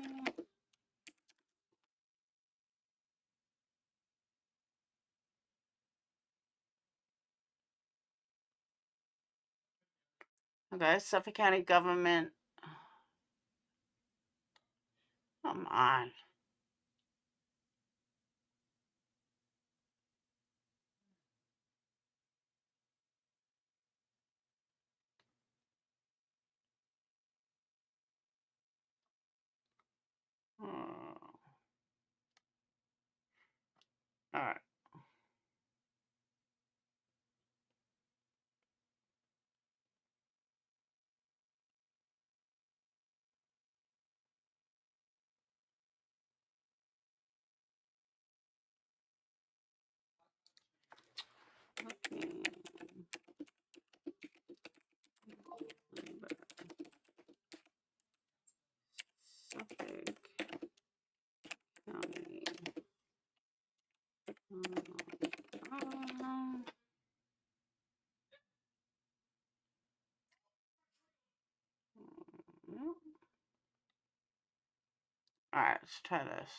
Okay, Suffolk County government. Come on. All right. Suffolk County. All right, let's try this.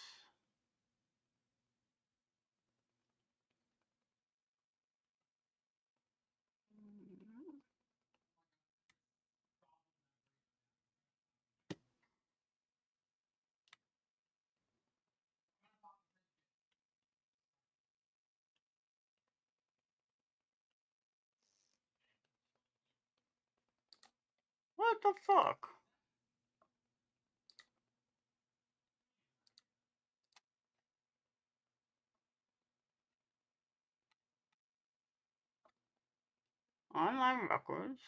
What the fuck? Online records.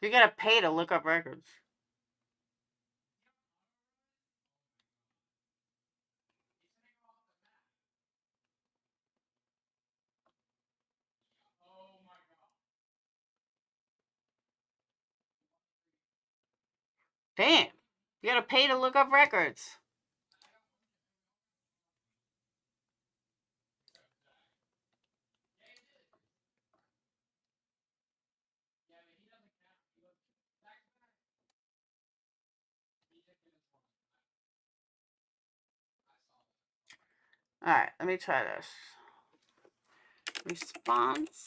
You gotta pay to look up records. Damn. You gotta pay to look up records. All right, let me try this. Response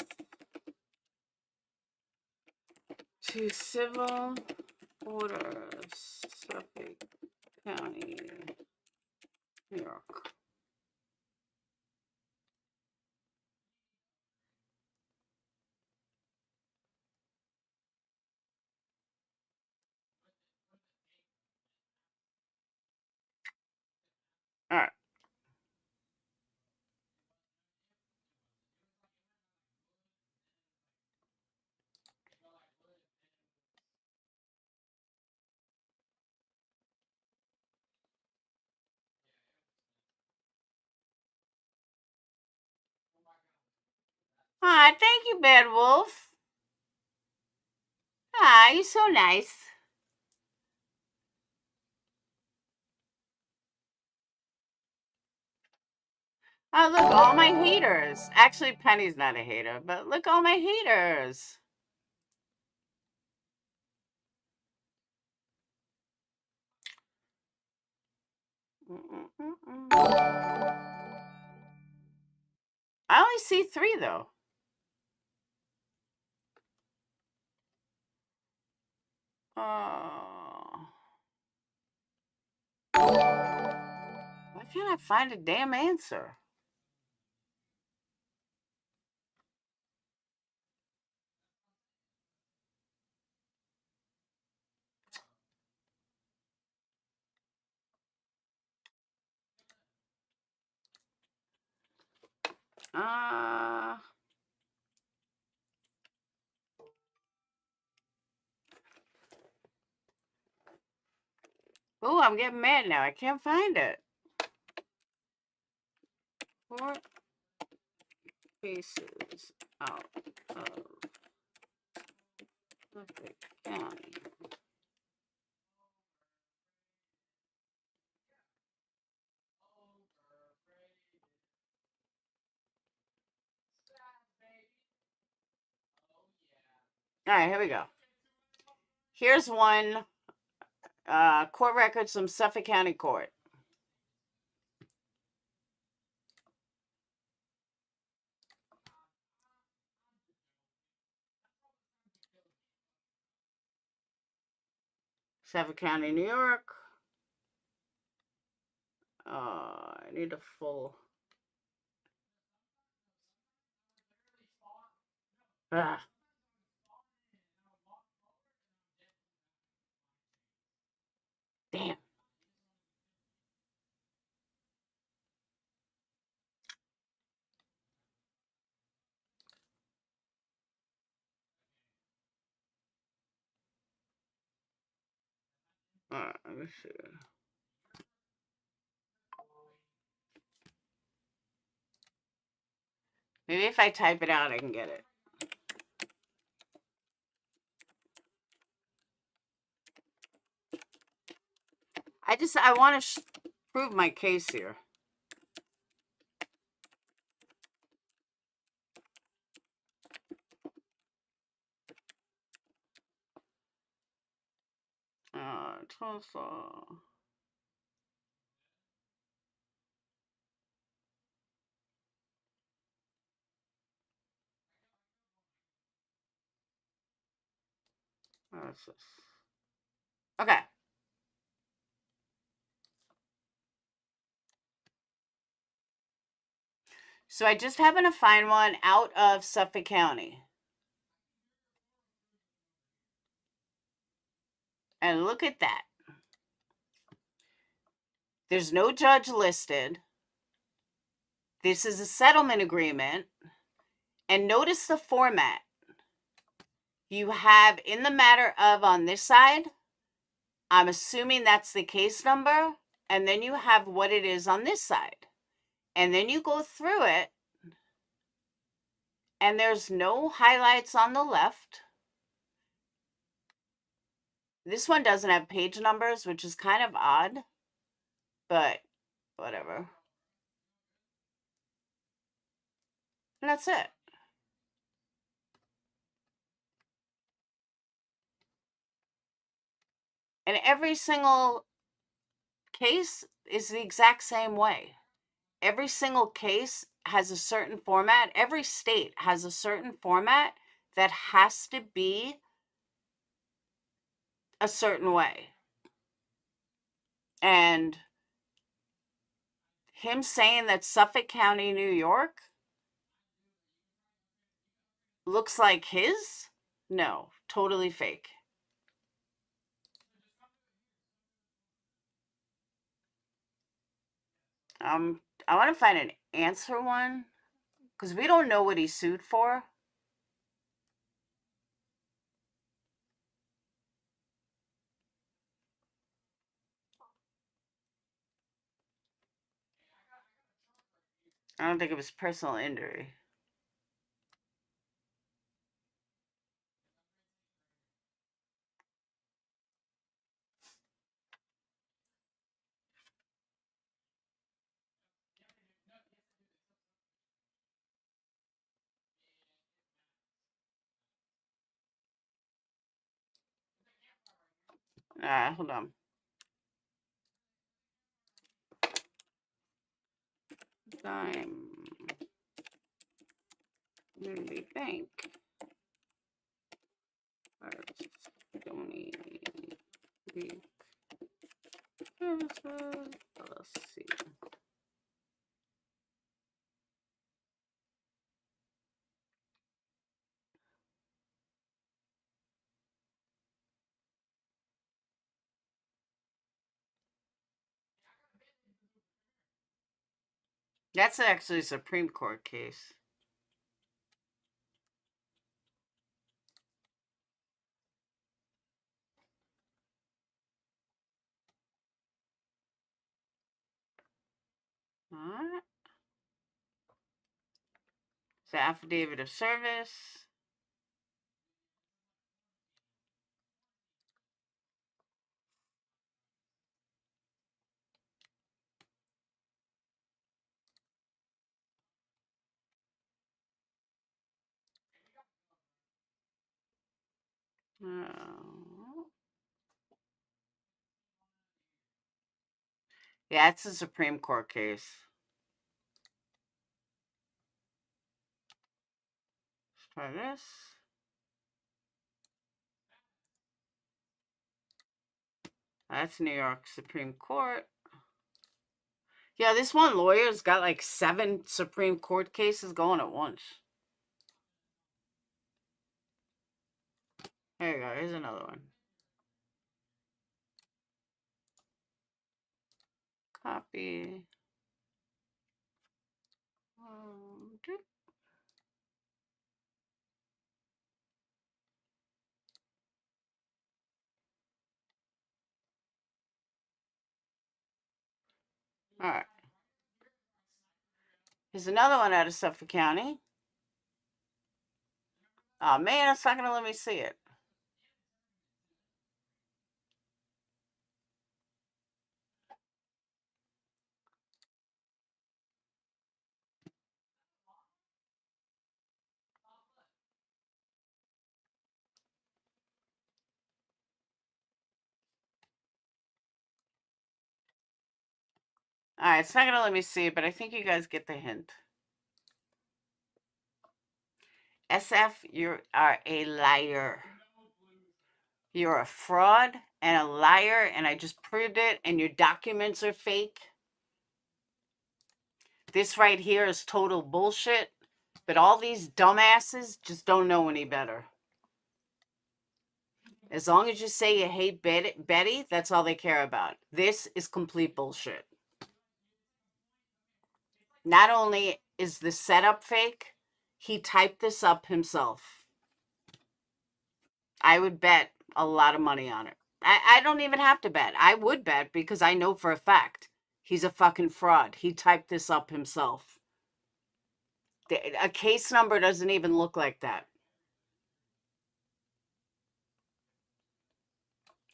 to civil orders, Suffolk County, New York. All right. All right, thank you, Bad Wolf. Ah, you're so nice. Oh, look, all my haters. Actually, Penny's not a hater, but look, all my haters. I only see 3, though. Oh. Why can't I find a damn answer? Oh, I'm getting mad now. I can't find it. 4 pieces out of Suffolk County. All right, here we go. Here's one court records from Suffolk County Court. Suffolk County, New York. I need a full. Ah. Damn. All right, let me see. Maybe if I type it out, I can get it. I want to prove my case here. Tulsa. What's this? Okay. So I just happened to find one out of Suffolk County. And look at that. There's no judge listed. This is a settlement agreement. And notice the format. You have in the matter of on this side, I'm assuming that's the case number. And then you have what it is on this side. And then you go through it. And there's no highlights on the left. This one doesn't have page numbers, which is kind of odd. But whatever. And that's it. And every single case is the exact same way. Every single case has a certain format. Every state has a certain format that has to be a certain way. And him saying that Suffolk County, New York looks like his? No, totally fake. I want to find an answer one because we don't know what he sued for. I don't think it was personal injury. Alright, hold on. Time. Community Bank. Donate. Let's see. That's actually a Supreme Court case. Alright. It's the affidavit of service. Yeah, it's a Supreme Court case. Let's try this. That's New York Supreme Court. Yeah, this one lawyer's got like 7 Supreme Court cases going at once. There you go. Here's another one. Copy. All right. Here's another one out of Suffolk County. Oh man, it's not gonna let me see it. All right, it's not gonna let me see it, but I think you guys get the hint. SF, you are a liar. You're a fraud and a liar, and I just proved it, and your documents are fake. This right here is total bullshit, but all these dumbasses just don't know any better. As long as you say you hate Betty, that's all they care about. This is complete bullshit. Not only is the setup fake, he typed this up himself. I would bet a lot of money on it. I don't even have to bet. I would bet because I know for a fact he's a fucking fraud. He typed this up himself. A case number doesn't even look like that.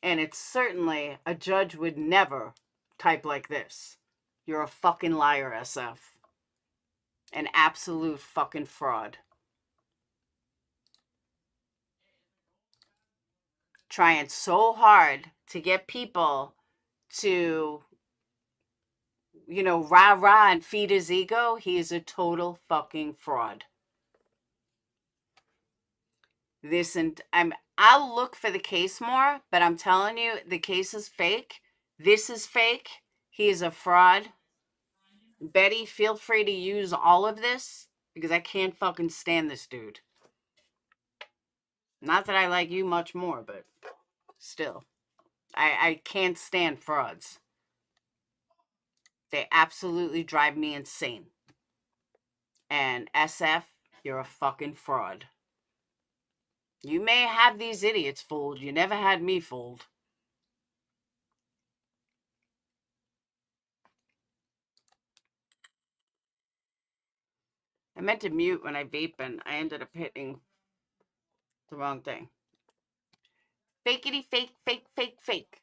And it's certainly, a judge would never type like this. You're a fucking liar, SF. An absolute fucking fraud. Trying so hard to get people to, you know, rah and feed his ego. He is a total fucking fraud. I'll look for the case more, but I'm telling you, the case is fake. This is fake. He is a fraud. Betty, feel free to use all of this because I can't fucking stand this dude. Not that I like you much more, but still. I can't stand frauds. They absolutely drive me insane. And SF, you're a fucking fraud. You may have these idiots fooled. You never had me fooled. I meant to mute when I vape and I ended up hitting the wrong thing. Fakety fake, fake, fake, fake.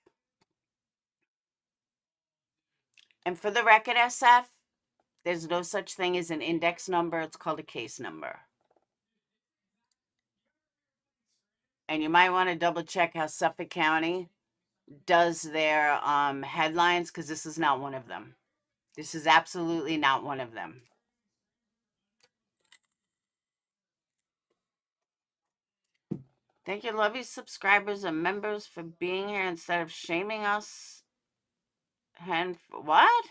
And for the record, SF, there's no such thing as an index number. It's called a case number. And you might want to double check how Suffolk County does their headlines, because this is not one of them. This is absolutely not one of them. Thank you, lovely subscribers and members, for being here instead of shaming us. And what?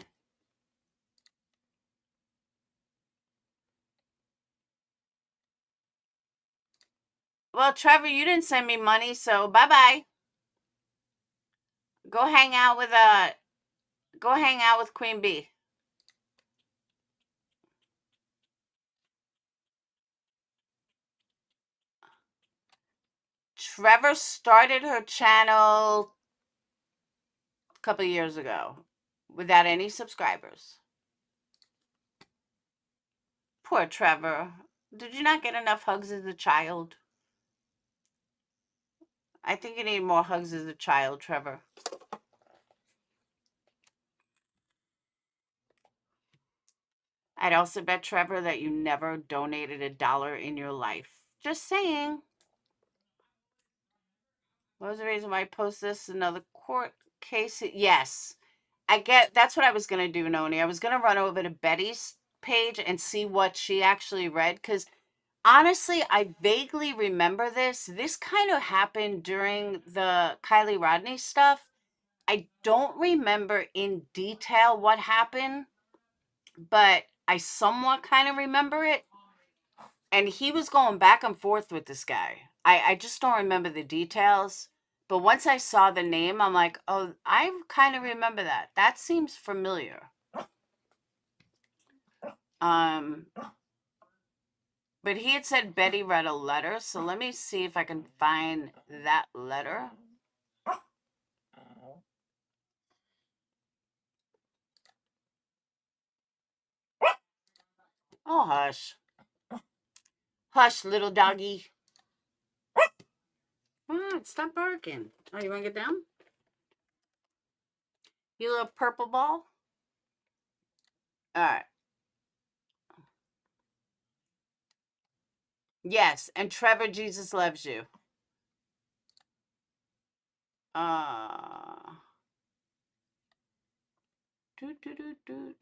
Well, Trevor, you didn't send me money, so bye-bye. Go hang out with Queen Bee. Trevor started her channel a couple of years ago without any subscribers. Poor Trevor. Did you not get enough hugs as a child? I think you need more hugs as a child, Trevor. I'd also bet, Trevor, that you never donated $1 in your life. Just saying. What was the reason why I post this? Another court case? Yes. That's what I was going to do, Noni. I was going to run over to Betty's page and see what she actually read, because honestly, I vaguely remember this. This kind of happened during the Kylie Rodney stuff. I don't remember in detail what happened, but I somewhat kind of remember it. And he was going back and forth with this guy. I just don't remember the details. But once I saw the name, I'm like, oh, I kind of remember that. That seems familiar. But he had said Betty read a letter, so let me see if I can find that letter. Oh, hush. Hush, little doggy. Come on, stop barking. Oh, you want to get down? You little purple ball? All right. Yes, and Trevor, Jesus loves you. Do, do, do, do.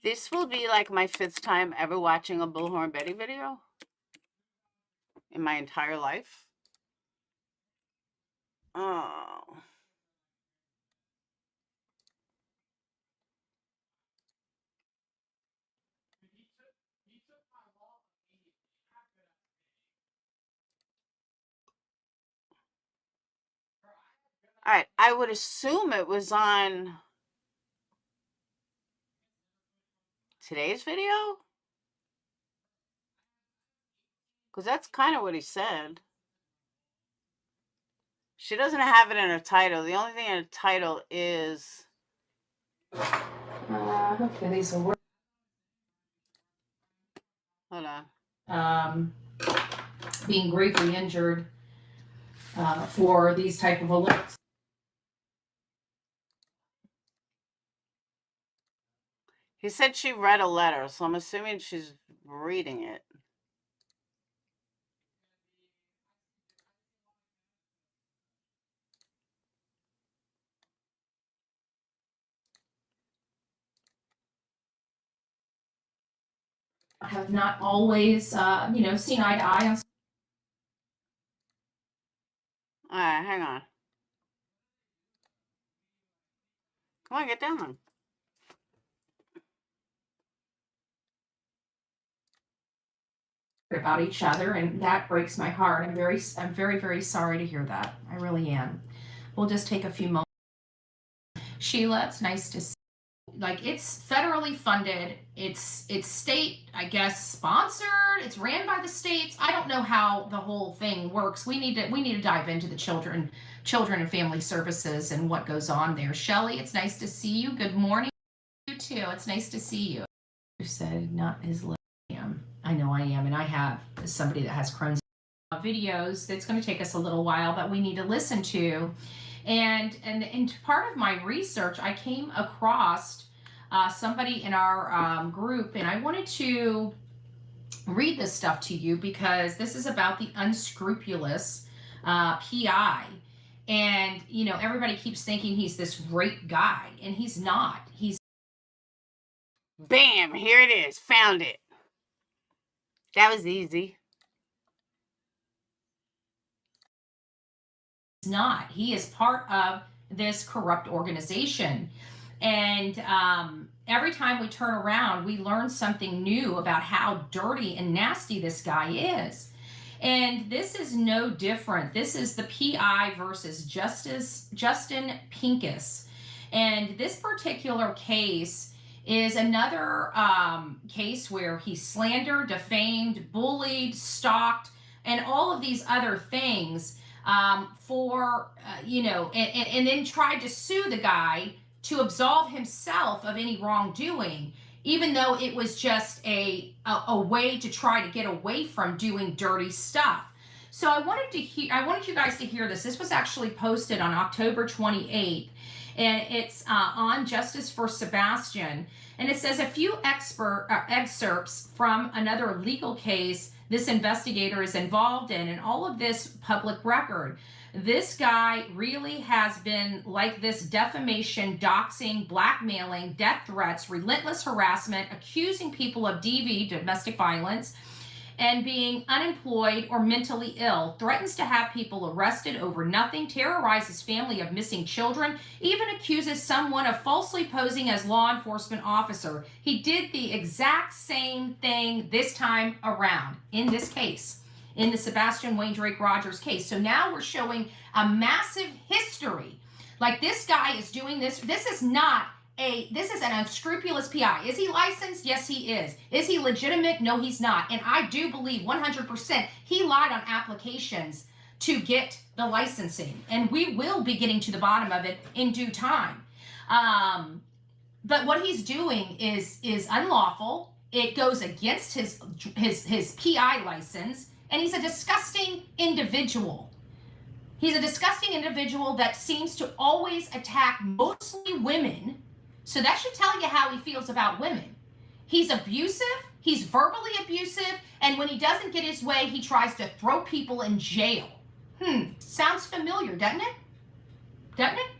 This will be like my 5th time ever watching a Bullhorn Betty video in my entire life. Oh. All right, I would assume it was on today's video, because that's kind of what he said. She doesn't have it in her title. The only thing in her title is... Hopefully these will work. Hold on. Being gravely injured for these type of alerts. He said she read a letter, so I'm assuming she's reading it. I have not always, seen eye to eye on. All right, hang on. Come on, get down. About each other, and that breaks my heart. I'm very, very sorry to hear that. I really am. We'll just take a few moments. Sheila, it's nice to see. Like, it's federally funded. It's state, I guess, sponsored. It's ran by the states. I don't know how the whole thing works. We need to dive into the children and family services and what goes on there. Shelly, it's nice to see you. Good morning. You too. It's nice to see you. You said not as low. I know I am, and I have somebody that has Crohn's videos. It's going to take us a little while, but we need to listen to. And in part of my research, I came across somebody in our group, and I wanted to read this stuff to you because this is about the unscrupulous PI. And, you know, everybody keeps thinking he's this great guy, and he's not. He's Bam, here it is. Found it. That was easy. not. He is part of this corrupt organization. And every time we turn around, we learn something new about how dirty and nasty this guy is. And this is no different. This is the PI versus Justin Pincus. And this particular case is another case where he slandered, defamed, bullied, stalked, and all of these other things and then tried to sue the guy to absolve himself of any wrongdoing, even though it was just a way to try to get away from doing dirty stuff. So I wanted you guys to hear this. This was actually posted on October 28th, and it's on Justice for Sebastian. And it says a few excerpts from another legal case this investigator is involved in, and all of this public record. This guy really has been like this: defamation, doxing, blackmailing, death threats, relentless harassment, accusing people of DV, domestic violence, and being unemployed or mentally ill, threatens to have people arrested over nothing, terrorizes family of missing children, even accuses someone of falsely posing as law enforcement officer. He did the exact same thing this time around in this case, in the Sebastian Wayne Drake Rogers case. So now we're showing a massive history. Like, this guy is doing this. This is an unscrupulous PI. Is he licensed? Yes, he is. Is he legitimate? No, he's not. And I do believe 100% he lied on applications to get the licensing. And we will be getting to the bottom of it in due time. But what he's doing is unlawful. It goes against his PI license. And he's a disgusting individual. He's a disgusting individual that seems to always attack mostly women. So that should tell you how he feels about women. He's abusive, he's verbally abusive, and when he doesn't get his way, he tries to throw people in jail. Sounds familiar, doesn't it? Doesn't it?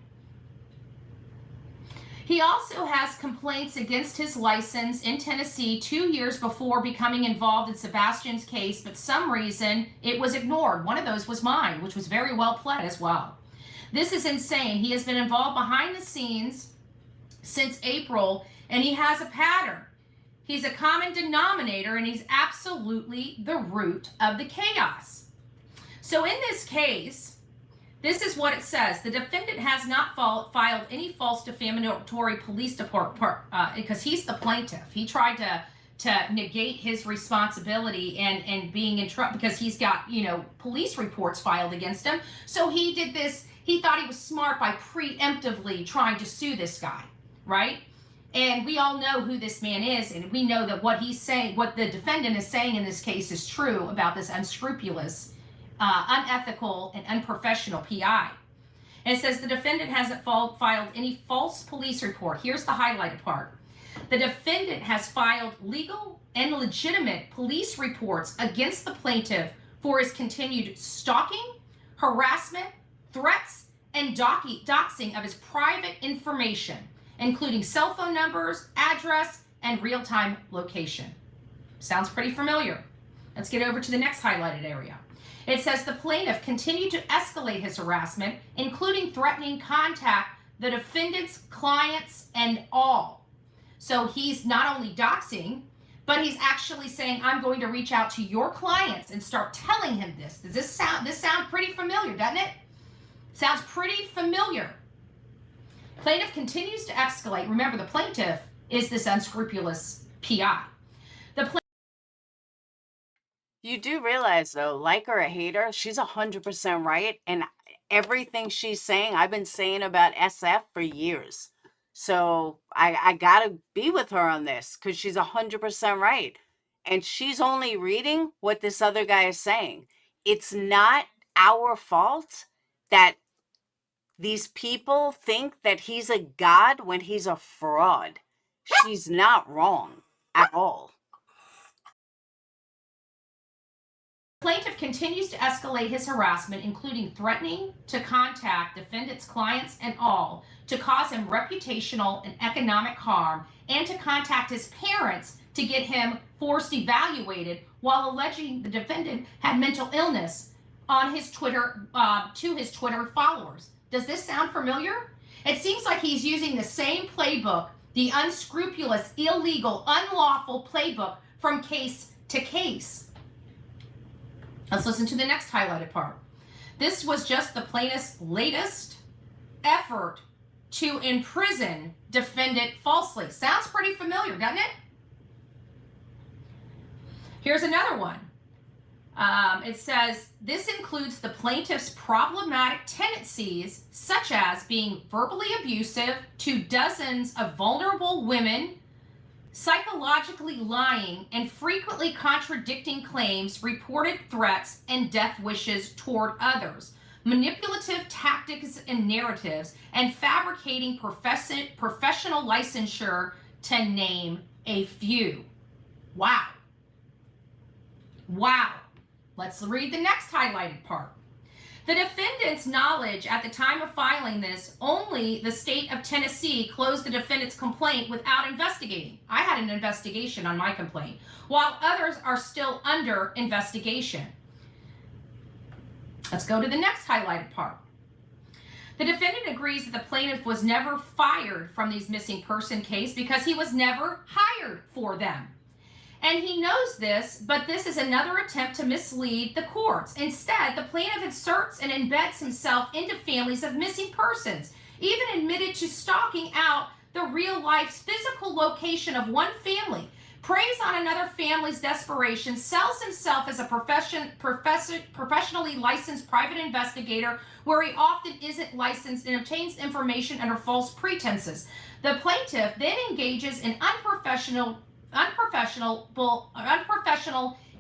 He also has complaints against his license in Tennessee 2 years before becoming involved in Sebastian's case, but some reason it was ignored. One of those was mine, which was very well pled as well. This is insane. He has been involved behind the scenes since April, and he has a pattern. He's a common denominator, and he's absolutely the root of the chaos. So in this case, this is what it says. The defendant has not filed any false defamatory police report because he's the plaintiff. He tried to negate his responsibility and being in trouble because he's got, police reports filed against him. So he did this. He thought he was smart by preemptively trying to sue this guy. Right? And we all know who this man is, and we know that what he's saying, what the defendant is saying in this case is true about this unscrupulous, unethical, and unprofessional PI. And it says the defendant hasn't filed any false police report. Here's the highlighted part. The defendant has filed legal and legitimate police reports against the plaintiff for his continued stalking, harassment, threats, and doxing of his private information, including cell phone numbers, address, and real-time location. Sounds pretty familiar. Let's get over to the next highlighted area. It says the plaintiff continued to escalate his harassment, including threatening contact the defendant's clients and all. So he's not only doxing, but he's actually saying, I'm going to reach out to your clients and start telling him this. Does this sound pretty familiar, doesn't it? Sounds pretty familiar. Plaintiff continues to escalate. Remember, the plaintiff is this unscrupulous PI. You do realize, though, like her or hate her, she's 100% right. And everything she's saying, I've been saying about SF for years. So I got to be with her on this because she's 100% right. And she's only reading what this other guy is saying. It's not our fault that These people think that he's a god when he's a fraud. She's not wrong at all. Plaintiff continues to escalate his harassment, including threatening to contact defendant's clients and all, to cause him reputational and economic harm, and to contact his parents to get him forced evaluated, while alleging the defendant had mental illness on his Twitter to his Twitter followers. Does this sound familiar? It seems like he's using the same playbook, the unscrupulous, illegal, unlawful playbook from case to case. Let's listen to the next highlighted part. This was just the plaintiff's latest effort to imprison defendant falsely. Sounds pretty familiar, doesn't it? Here's another one. It says, this includes the plaintiff's problematic tendencies, such as being verbally abusive to dozens of vulnerable women, psychologically lying and frequently contradicting claims, reported threats, and death wishes toward others, manipulative tactics and narratives, and fabricating professional licensure, to name a few. Wow. Wow. Let's read the next highlighted part. The defendant's knowledge at the time of filing this, only the state of Tennessee closed the defendant's complaint without investigating. I had an investigation on my complaint, while others are still under investigation. Let's go to the next highlighted part. The defendant agrees that the plaintiff was never fired from these missing person case because he was never hired for them. And he knows this, but this is another attempt to mislead the courts. Instead, the plaintiff inserts and embeds himself into families of missing persons, even admitted to stalking out the real-life physical location of one family, preys on another family's desperation, sells himself as a professionally licensed private investigator where he often isn't licensed, and obtains information under false pretenses. The plaintiff then engages in unprofessional,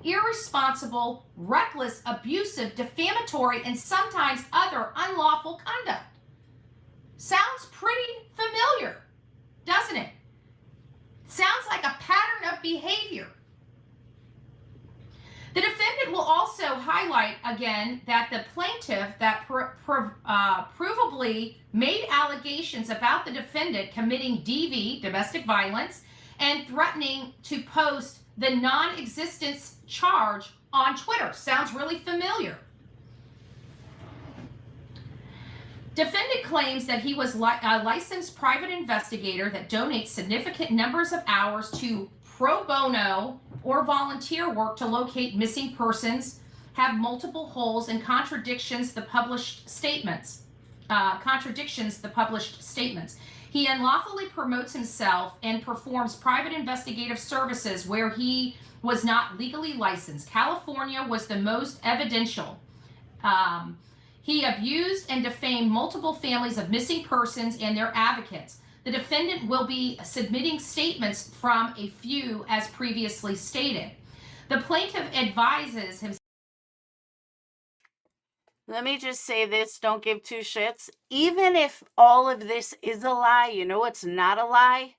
irresponsible, reckless, abusive, defamatory, and sometimes other unlawful conduct. Sounds pretty familiar, doesn't it? Sounds like a pattern of behavior. The defendant will also highlight again that the plaintiff that provably made allegations about the defendant committing DV, domestic violence, and threatening to post the non-existence charge on Twitter. Sounds really familiar. Defendant claims that he was a licensed private investigator that donates significant numbers of hours to pro bono or volunteer work to locate missing persons, have multiple holes and contradictions the published statements. He unlawfully promotes himself and performs private investigative services where he was not legally licensed. California was the most evidential. He abused and defamed multiple families of missing persons and their advocates. The defendant will be submitting statements from a few as previously stated. The plaintiff advises himself. Let me just say this, don't give two shits. Even if all of this is a lie, you know what's not a lie?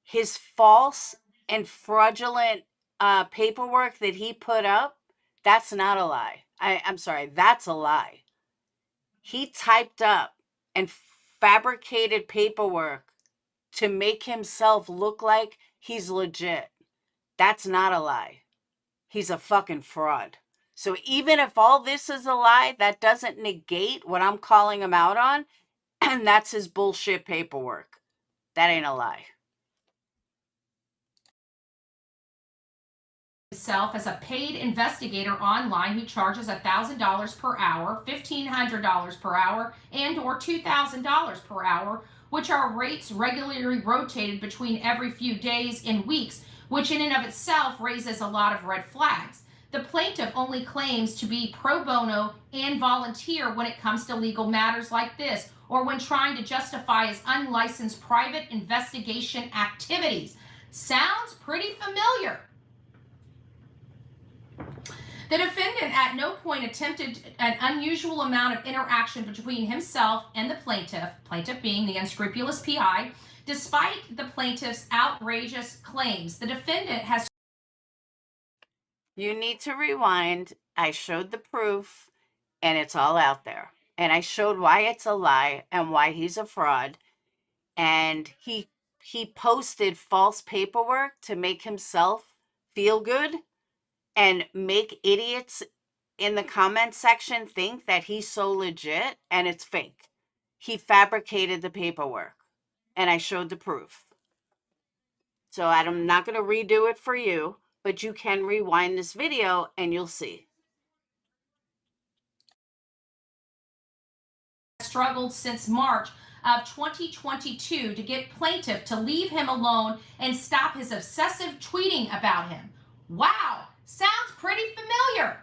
His false and fraudulent paperwork that he put up, that's not a lie. I'm sorry, that's a lie. He typed up and fabricated paperwork to make himself look like he's legit. That's not a lie. He's a fucking fraud. So even if all this is a lie, that doesn't negate what I'm calling him out on, and that's his bullshit paperwork. That ain't a lie. Himself as a paid investigator online who charges $1,000 per hour, $1,500 per hour, and or $2,000 per hour, which are rates regularly rotated between every few days and weeks, which in and of itself raises a lot of red flags. The plaintiff only claims to be pro bono and volunteer when it comes to legal matters like this, or when trying to justify his unlicensed private investigation activities. Sounds pretty familiar. The defendant at no point attempted an unusual amount of interaction between himself and the plaintiff being the unscrupulous PI, despite the plaintiff's outrageous claims. The defendant has... You need to rewind. I showed the proof, and it's all out there. And I showed why it's a lie and why he's a fraud. And he posted false paperwork to make himself feel good and make idiots in the comment section think that he's so legit, and it's fake. He fabricated the paperwork, and I showed the proof. So I'm not going to redo it for you, but you can rewind this video and you'll see. Struggled since March of 2022 to get plaintiff to leave him alone and stop his obsessive tweeting about him. Wow, sounds pretty familiar.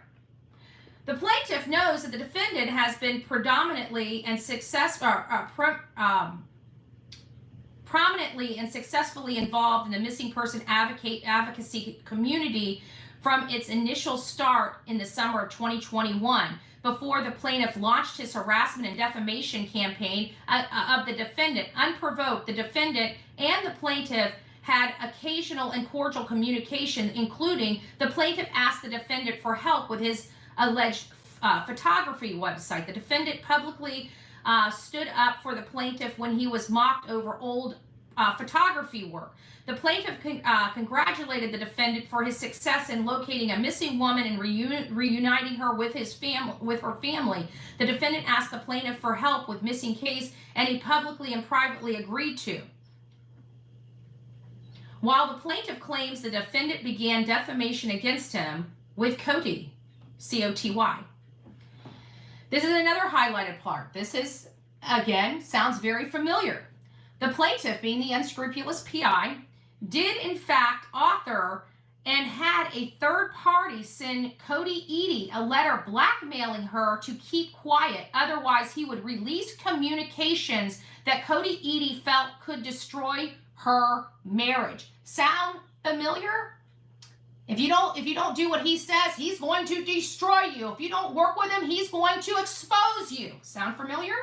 The plaintiff knows that the defendant has been prominently and successfully involved in the missing person advocacy community from its initial start in the summer of 2021, before the plaintiff launched his harassment and defamation campaign of the defendant. Unprovoked, the defendant and the plaintiff had occasional and cordial communication, including the plaintiff asked the defendant for help with his alleged photography website. The defendant publicly stood up for the plaintiff when he was mocked over old photography work. The plaintiff congratulated the defendant for his success in locating a missing woman and reuniting her with her family. The defendant asked the plaintiff for help with missing case, and he publicly and privately agreed to. While the plaintiff claims the defendant began defamation against him with COTY, C-O-T-Y. This is another highlighted part. This is, again, sounds very familiar. The plaintiff, being the unscrupulous PI, did in fact author and had a third party send Cody Eady a letter blackmailing her to keep quiet. Otherwise, he would release communications that Cody Eady felt could destroy her marriage. Sound familiar? If you don't do what he says, he's going to destroy you. If you don't work with him, he's going to expose you. Sound familiar?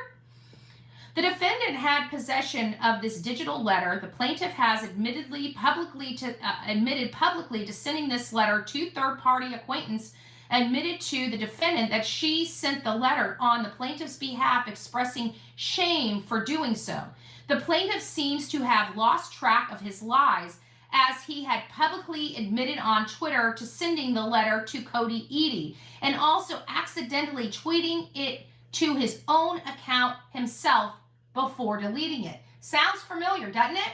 The defendant had possession of this digital letter. The plaintiff has admitted publicly to sending this letter to third-party acquaintance, admitted to the defendant that she sent the letter on the plaintiff's behalf, expressing shame for doing so. The plaintiff seems to have lost track of his lies, as he had publicly admitted on Twitter to sending the letter to Cody Eady and also accidentally tweeting it to his own account himself before deleting it. Sounds familiar, doesn't it?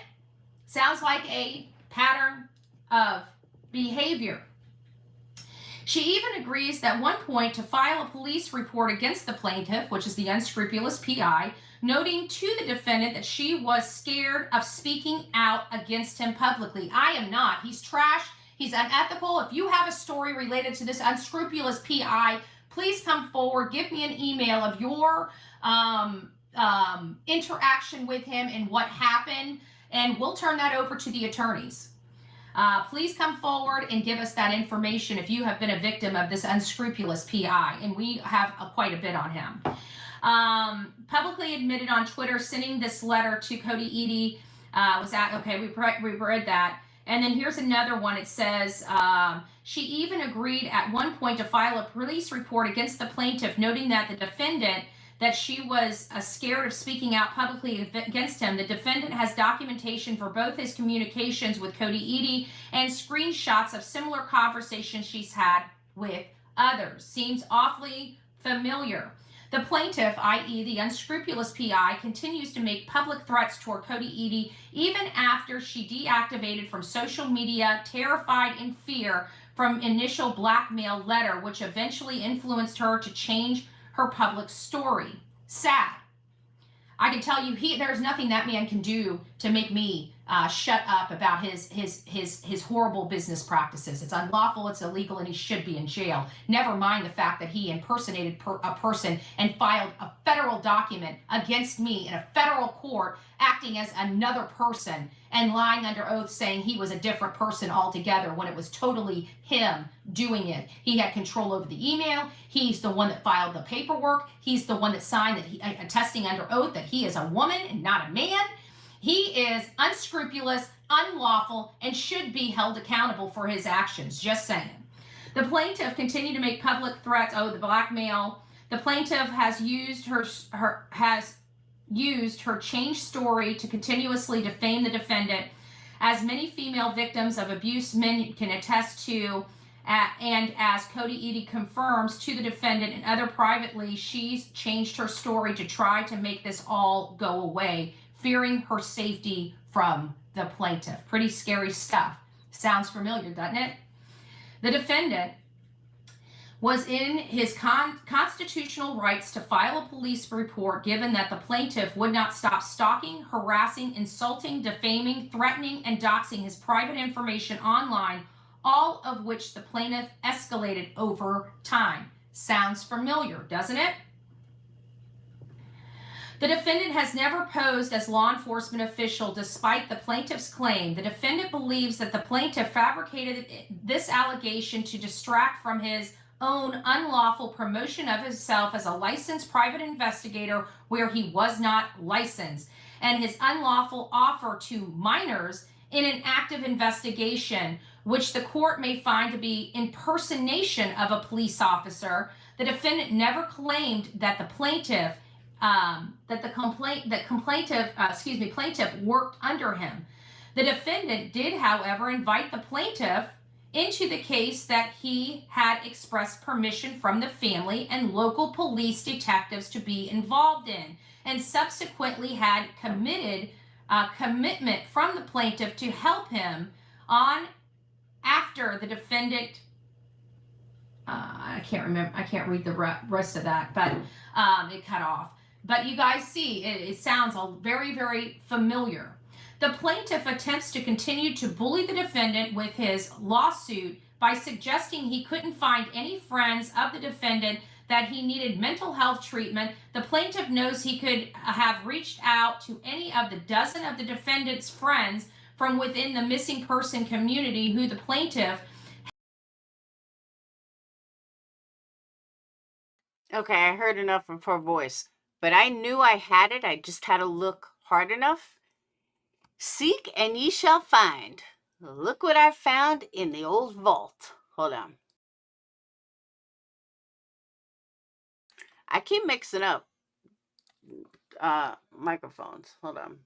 Sounds like a pattern of behavior. She even agrees at one point to file a police report against the plaintiff, which is the unscrupulous PI, noting to the defendant that she was scared of speaking out against him publicly. I am not. He's trash. He's unethical. If you have a story related to this unscrupulous PI, please come forward. Give me an email of your interaction with him and what happened, and we'll turn that over to the attorneys. Please come forward and give us that information if you have been a victim of this unscrupulous PI, and we have quite a bit on him. Publicly admitted on Twitter sending this letter to Cody Eady we read that. And then here's another one. It says, she even agreed at one point to file a police report against the plaintiff, noting that the defendant, that she was scared of speaking out publicly against him. The defendant has documentation for both his communications with Cody Eady and screenshots of similar conversations she's had with others. Seems awfully familiar. The plaintiff, i.e. the unscrupulous PI, continues to make public threats toward Cody Eady even after she deactivated from social media, terrified in fear from initial blackmail letter, which eventually influenced her to change her public story. Sad. I can tell you, there's nothing that man can do to make me shut up about his horrible business practices. It's unlawful, it's illegal, and he should be in jail. Never mind the fact that he impersonated a person and filed a federal document against me in a federal court, acting as another person and lying under oath saying he was a different person altogether when it was totally him doing it. He had control over the email. He's the one that filed the paperwork. He's the one that signed that attesting under oath that he is a woman and not a man. He is unscrupulous, unlawful, and should be held accountable for his actions. Just saying. The plaintiff continued to make public threats. Oh, the blackmail. The plaintiff has used her changed story to continuously defame the defendant, as many female victims of abuse men can attest to, and as Cody Eady confirms to the defendant and other privately, she's changed her story to try to make this all go away, fearing her safety from the plaintiff. Pretty scary stuff. Sounds familiar, doesn't it? The defendant was in his constitutional rights to file a police report, given that the plaintiff would not stop stalking, harassing, insulting, defaming, threatening, and doxing his private information online, all of which the plaintiff escalated over time. Sounds familiar, doesn't it? The defendant has never posed as law enforcement official despite the plaintiff's claim. The defendant believes that the plaintiff fabricated this allegation to distract from his own unlawful promotion of himself as a licensed private investigator where he was not licensed, and his unlawful offer to minors in an active investigation, which the court may find to be impersonation of a police officer. The defendant never claimed that the plaintiff plaintiff worked under him. The defendant did, however, invite the plaintiff into the case that he had expressed permission from the family and local police detectives to be involved in, and subsequently had commitment from the plaintiff to help him on after the defendant. I can't read the rest of that, but it cut off. But you guys see, it sounds very, very familiar. The plaintiff attempts to continue to bully the defendant with his lawsuit by suggesting he couldn't find any friends of the defendant, that he needed mental health treatment. The plaintiff knows he could have reached out to any of the dozen of the defendant's friends from within the missing person community who the plaintiff. Okay, I heard enough of her voice, but I knew I had it. I just had to look hard enough. Seek and ye shall find. Look what I found in the old vault. Hold on. I keep mixing up microphones. Hold on.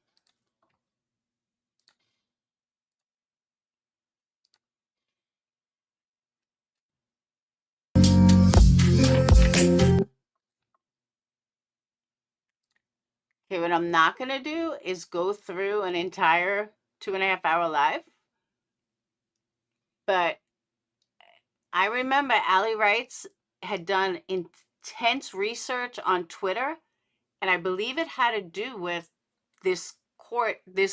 Okay, what I'm not going to do is go through an entire 2.5 hour live. But I remember Allie Wrights had done intense research on Twitter, and I believe it had to do with this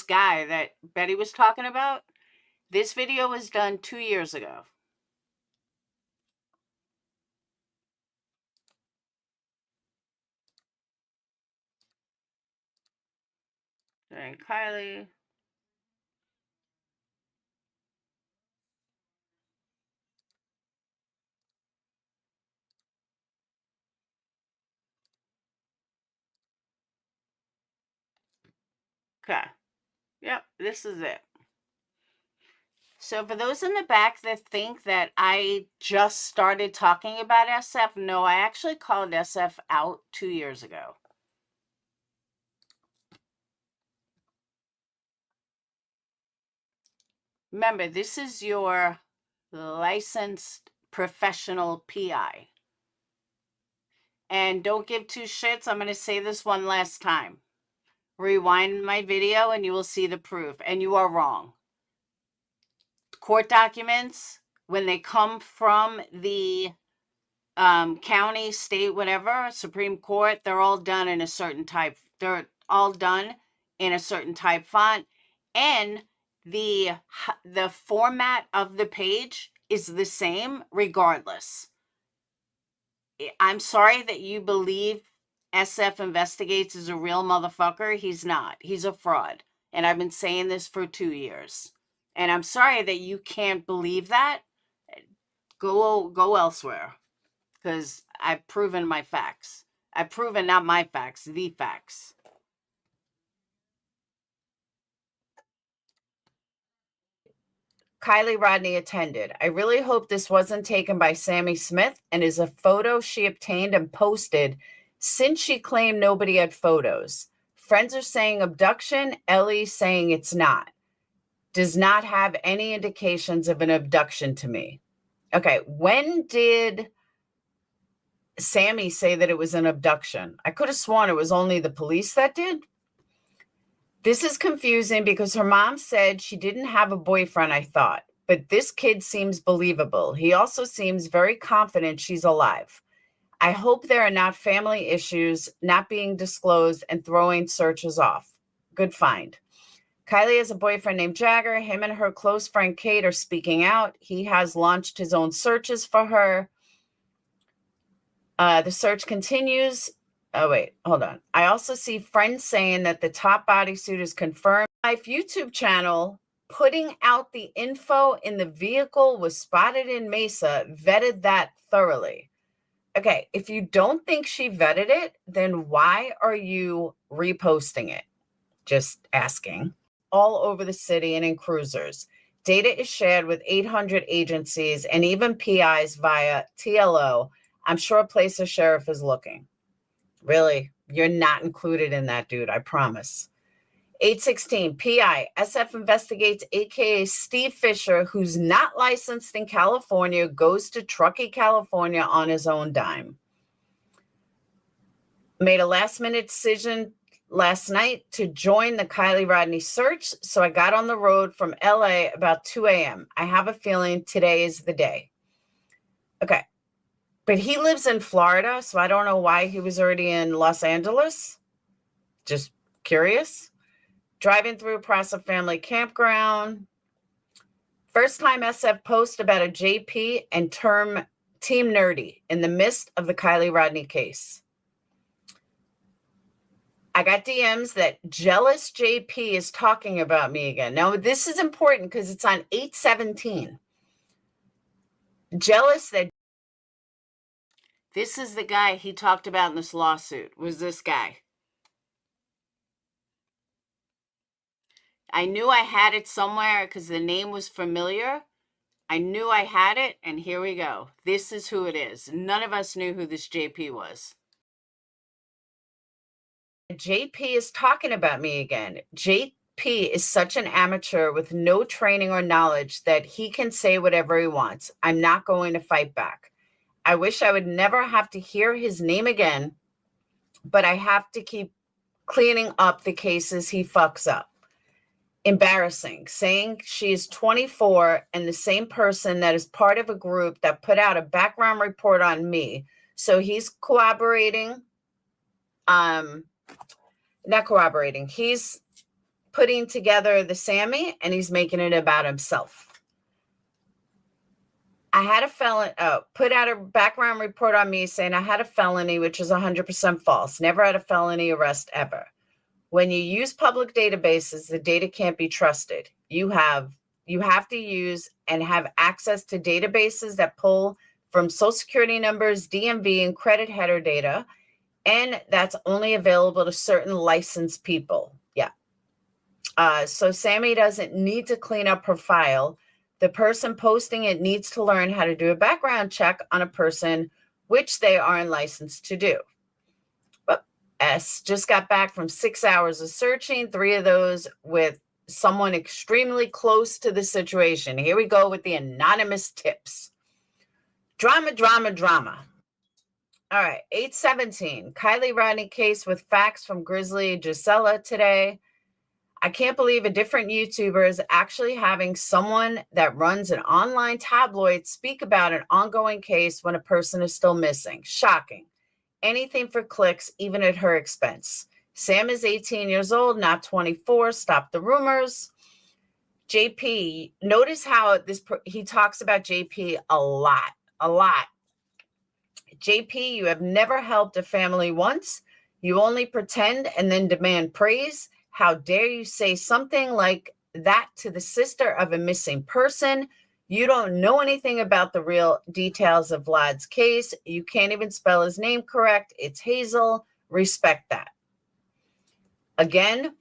guy that Betty was talking about. This video was done 2 years ago. And Kylie. Okay. Yep, this is it. So for those in the back that think that I just started talking about SF, no, I actually called SF out 2 years ago. Remember, this is your licensed professional PI. And don't give two shits. I'm going to say this one last time. Rewind my video and you will see the proof. And you are wrong. Court documents, when they come from the county, state, whatever, Supreme Court, they're all done in a certain type. They're all done in a certain type font, and the format of the page is the same regardless. I'm sorry that you believe SF Investigates is a real motherfucker. He's not. He's a fraud. And I've been saying this for 2 years. And I'm sorry that you can't believe that. Go elsewhere, because I've proven my facts. I've proven not my facts, the facts. Kylie Rodney attended. I really hope this wasn't taken by Sammy Smith and is a photo she obtained and posted since she claimed nobody had photos. Friends are saying abduction. Ellie saying it's not. Does not have any indications of an abduction to me. Okay, when did Sammy say that it was an abduction? I could have sworn it was only the police that did. This is confusing because her mom said she didn't have a boyfriend, I thought. But this kid seems believable. He also seems very confident she's alive. I hope there are not family issues not being disclosed and throwing searches off. Good find. Kylie has a boyfriend named Jagger. Him and her close friend Kate are speaking out. He has launched his own searches for her. The search continues. Oh, wait, hold on. I also see friends saying that the top bodysuit is confirmed. Life YouTube channel putting out the info in the vehicle was spotted in Mesa, vetted that thoroughly. Okay, if you don't think she vetted it, then why are you reposting it? Just asking. All over the city and in cruisers. Data is shared with 800 agencies and even PIs via TLO. I'm sure Placer Sheriff is looking. Really? You're not included in that, dude. I promise. 816 PI SF Investigates, aka Steve Fisher, who's not licensed in California, goes to Truckee, California on his own dime. Made a last-minute decision last night to join the Kylie Rodney search, so I got on the road from LA about 2 a.m. I have a feeling today is the day. Okay. But he lives in Florida, so I don't know why he was already in Los Angeles. Just curious. Driving through Prosser Family Campground. First time SF post about a JP and term Team Nerdy in the midst of the Kylie Rodney case. I got DMs that jealous JP is talking about me again. Now, this is important because it's on 8/17. Jealous that this is the guy he talked about in this lawsuit, was this guy. I knew I had it somewhere because the name was familiar. I knew I had it, and here we go. This is who it is. None of us knew who this JP was. JP is talking about me again. JP is such an amateur with no training or knowledge that he can say whatever he wants. I'm not going to fight back. I wish I would never have to hear his name again, but I have to keep cleaning up the cases he fucks up. Embarrassing. Saying she is 24 and the same person that is part of a group that put out a background report on me. So he's corroborating. Not corroborating. He's putting together the Sammy and he's making it about himself. I had a felon, put out a background report on me saying I had a felony, which is 100% false. Never had a felony arrest ever. When you use public databases, the data can't be trusted. You have to use and have access to databases that pull from Social Security numbers, DMV, and credit header data. And that's only available to certain licensed people. Yeah. So Sammy doesn't need to clean up her file. The person posting it needs to learn how to do a background check on a person, which they aren't licensed to do. But S just got back from 6 hours of searching, 3 of those with someone extremely close to the situation. Here we go with the anonymous tips. Drama, drama, drama. All right, 8/17. Kylie Rodney case with facts from Grizzly Gisela today. I can't believe a different YouTuber is actually having someone that runs an online tabloid speak about an ongoing case when a person is still missing. Shocking. Anything for clicks, even at her expense. Sam is 18 years old, not 24. Stop the rumors. JP, notice how he talks about JP a lot. JP, you have never helped a family once. You only pretend and then demand praise. How dare you say something like that to the sister of a missing person? You don't know anything about the real details of Vlad's case. You can't even spell his name correct. It's Hazel. Respect that. Again.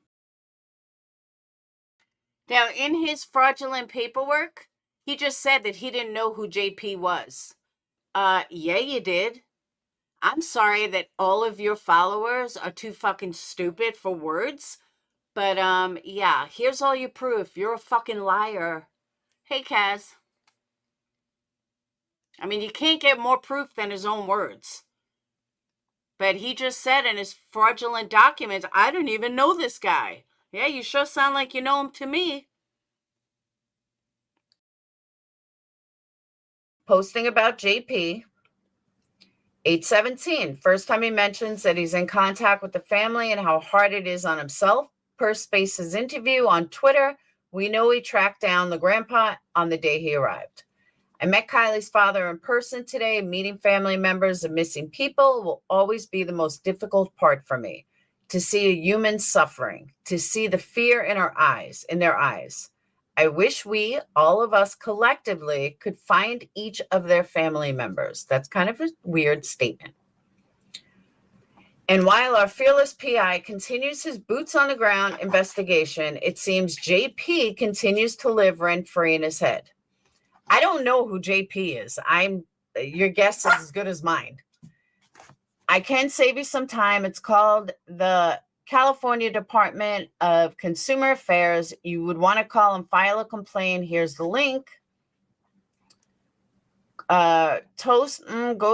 Now, in his fraudulent paperwork, he just said that he didn't know who JP was. Yeah, you did. I'm sorry that all of your followers are too fucking stupid for words. But, yeah, here's all your proof. You're a fucking liar. Hey, Kaz. I mean, you can't get more proof than his own words. But he just said in his fraudulent documents, I don't even know this guy. Yeah, you sure sound like you know him to me. Posting about JP. 817, first time he mentions that he's in contact with the family and how hard it is on himself. Per Space's interview on Twitter, we know he tracked down the grandpa on the day he arrived. I met Kylie's father in person today. Meeting family members of missing people will always be the most difficult part for me. To see a human suffering, to see the fear in their eyes. I wish we, all of us collectively, could find each of their family members. That's kind of a weird statement. And while our fearless PI continues his boots on the ground investigation, it seems JP continues to live rent-free in his head. I don't know who JP is. Your guess is as good as mine. I can save you some time. It's called the California Department of Consumer Affairs. You would want to call and file a complaint. Here's the link. Go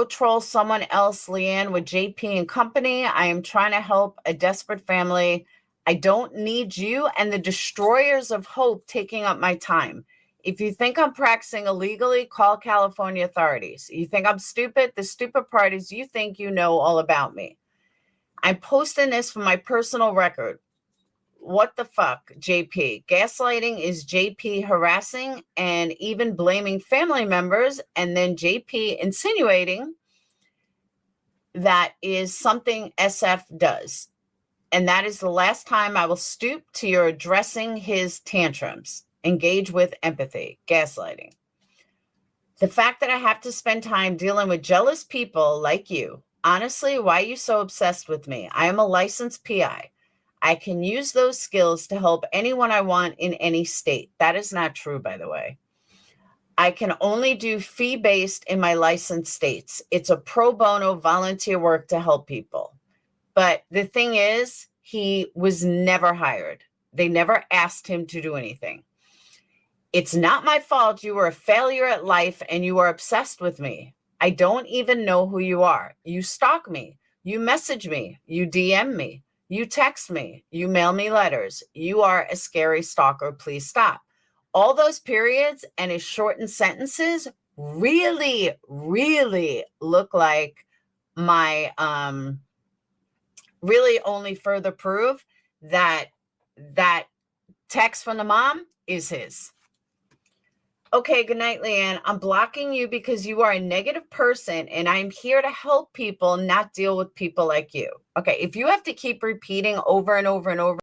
troll someone else, Leanne, with JP and company. I am trying to help a desperate family. I don't need you and the destroyers of hope taking up my time. If you think I'm practicing illegally, call California authorities. You think I'm stupid? The stupid part is you think you know all about me. I'm posting this for my personal record. What the fuck, JP? Gaslighting is JP harassing and even blaming family members, and then JP insinuating that is something SF does. And that is the last time I will stoop to your addressing his tantrums. Engage with empathy. Gaslighting. The fact that I have to spend time dealing with jealous people like you. Honestly, why are you so obsessed with me? I am a licensed PI. I can use those skills to help anyone I want in any state. That is not true, by the way. I can only do fee-based in my licensed states. It's a pro bono volunteer work to help people. But the thing is, he was never hired. They never asked him to do anything. It's not my fault you were a failure at life and you are obsessed with me. I don't even know who you are. You stalk me. You message me. You DM me. You text me. You mail me letters. You are a scary stalker. Please stop. All those periods and his shortened sentences really, really look like my really only further prove that that text from the mom is his. Okay, good night, Leanne. I'm blocking you because you are a negative person and I'm here to help people, not deal with people like you. Okay, if you have to keep repeating over and over and over.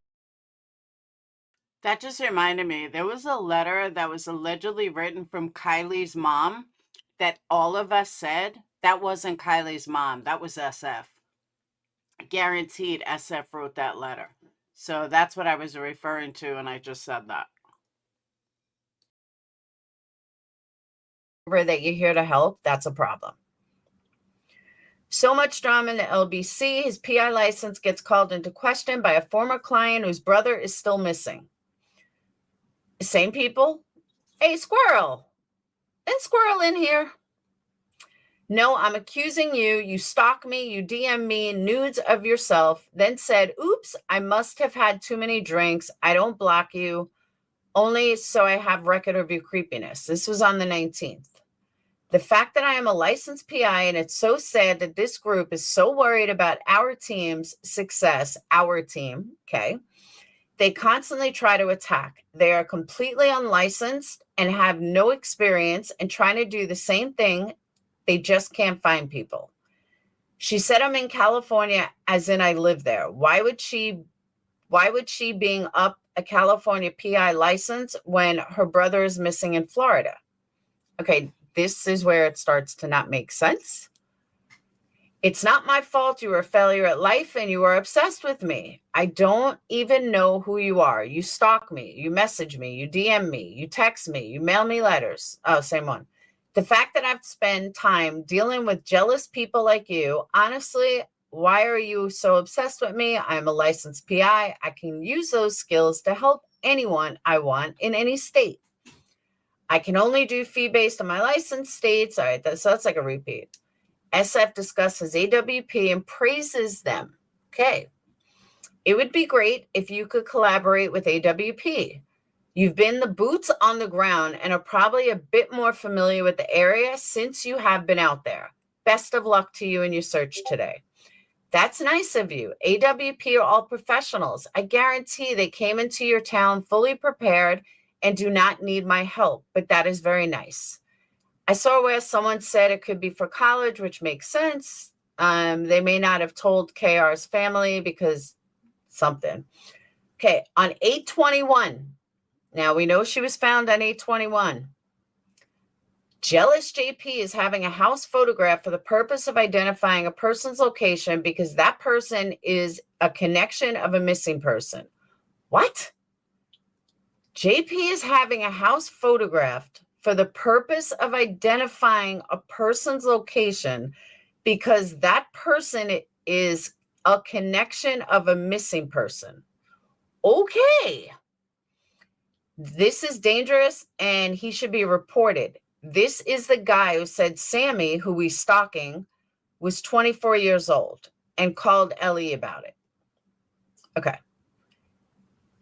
That just reminded me, there was a letter that was allegedly written from Kylie's mom that all of us said, that wasn't Kylie's mom, that was SF. Guaranteed SF wrote that letter. So that's what I was referring to, and I just said that. That you're here to help, that's a problem. So much drama in the LBC. His PI license gets called into question by a former client whose brother is still missing. Same people. Hey, Squirrel. And Squirrel in here. No, I'm accusing you. You stalk me. You DM me nudes of yourself. Then said, oops, I must have had too many drinks. I don't block you. Only so I have record of your creepiness. This was on the 19th. The fact that I am a licensed PI, and it's so sad that this group is so worried about our team's success, our team, okay? They constantly try to attack. They are completely unlicensed and have no experience and trying to do the same thing. They just can't find people. She said I'm in California, as in I live there. Why would she being up a California PI license when her brother is missing in Florida? Okay, this is where it starts to not make sense. It's not my fault you were a failure at life and you are obsessed with me. I don't even know who you are. You stalk me, you message me, you DM me, you text me, you mail me letters. Oh, same one. The fact that I've spent time dealing with jealous people like you, honestly, why are you so obsessed with me? I'm a licensed PI. I can use those skills to help anyone I want in any state. I can only do fee-based on my licensed states. All right, so that's like a repeat. SF discusses AWP and praises them. Okay. It would be great if you could collaborate with AWP. You've been the boots on the ground and are probably a bit more familiar with the area since you have been out there. Best of luck to you in your search today. That's nice of you. AWP are all professionals. I guarantee they came into your town fully prepared and do not need my help, but that is very nice. I saw where someone said it could be for college, which makes sense. They may not have told KR's family because something. Okay, on 8/21. Now we know she was found on 8/21. Jealous JP is having a house photographed for the purpose of identifying a person's location because that person is a connection of a missing person. What? JP is having a house photographed for the purpose of identifying a person's location because that person is a connection of a missing person. Okay. This is dangerous and he should be reported. This is the guy who said Sammy, who he's stalking, was 24 years old and called Ellie about it. Okay.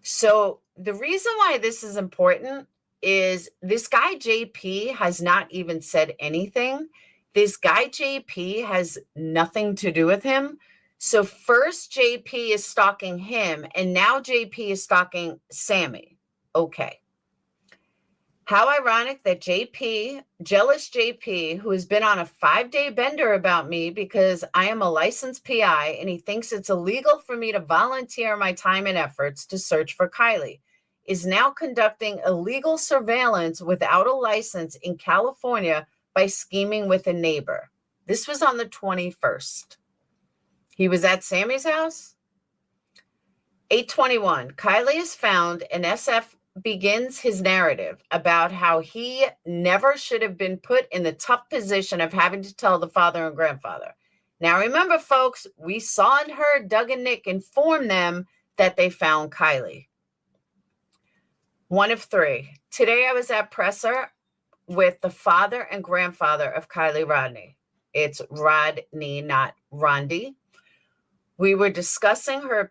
So the reason why this is important is this guy JP has not even said anything. This guy JP has nothing to do with him. So first JP is stalking him and now JP is stalking Sammy. Okay. How ironic that JP, jealous JP, who has been on a 5-day bender about me because I am a licensed PI and he thinks it's illegal for me to volunteer my time and efforts to search for Kylie, is now conducting illegal surveillance without a license in California by scheming with a neighbor. This was on the 21st. He was at Sammy's house. 8/21. Kylie is found and SF begins his narrative about how he never should have been put in the tough position of having to tell the father and grandfather. Now, remember, folks, we saw and heard Doug and Nick inform them that they found Kylie. 1 of 3. Today, I was at Presser with the father and grandfather of Kylie Rodney. It's Rodney, not Rondi. We were discussing her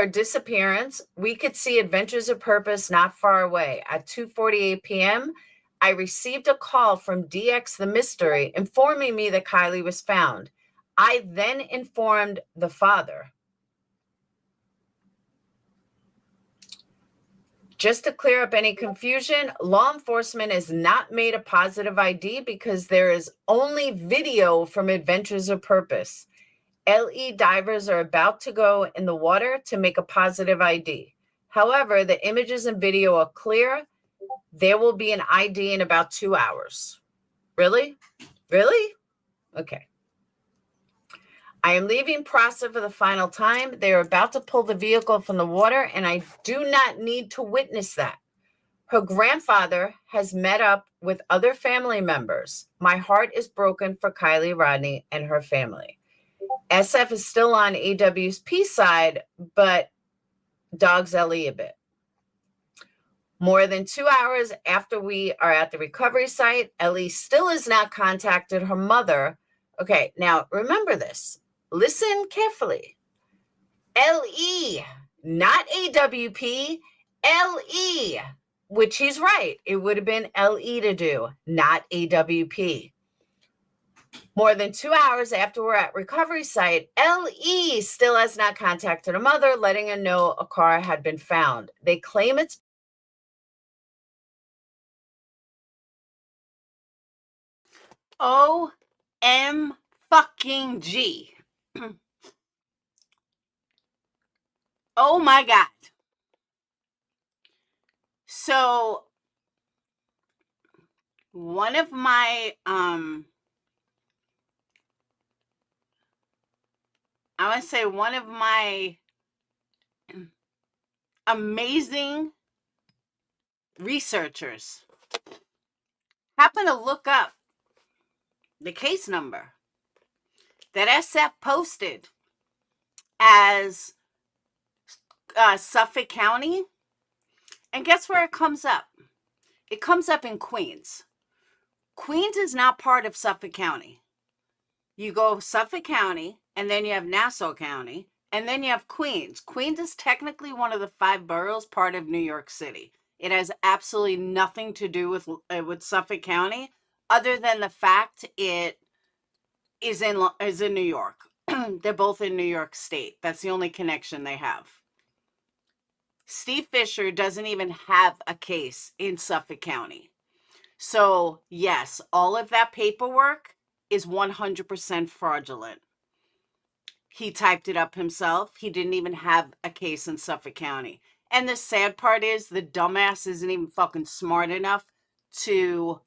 disappearance. We could see Adventures of Purpose not far away. At 2:48 p.m., I received a call from DX the Mystery informing me that Kylie was found. I then informed the father. Just to clear up any confusion, law enforcement has not made a positive ID because there is only video from Adventures of Purpose. LE divers are about to go in the water to make a positive ID. However, the images and video are clear. There will be an ID in about 2 hours. Really? Really? Okay. I am leaving Prosser for the final time. They are about to pull the vehicle from the water, and I do not need to witness that. Her grandfather has met up with other family members. My heart is broken for Kylie Rodney and her family. SF is still on AWP side, but dogs Ellie a bit. More than 2 hours after we are at the recovery site, Ellie still has not contacted her mother. Okay, now remember this. Listen carefully. LE, not AWP, LE. which he's right. It would have been LE to do, not AWP. More than 2 hours after we're at recovery site, LE still has not contacted a mother, letting her know a car had been found. They claim it's OM fucking G. Oh my God. So one of my I want to say one of my amazing researchers happened to look up the case number that SF posted as Suffolk County. And guess where it comes up? It comes up in Queens. Queens is not part of Suffolk County. You go Suffolk County, and then you have Nassau County, and then you have Queens. Queens is technically one of the 5 boroughs, part of New York City. It has absolutely nothing to do with Suffolk County, other than the fact it is in New York. They're both in New York State. That's the only connection they have. Steve Fisher doesn't even have a case in Suffolk County. So, yes, all of that paperwork is 100% fraudulent. He typed it up himself. He didn't even have a case in Suffolk County. And the sad part is the dumbass isn't even fucking smart enough to,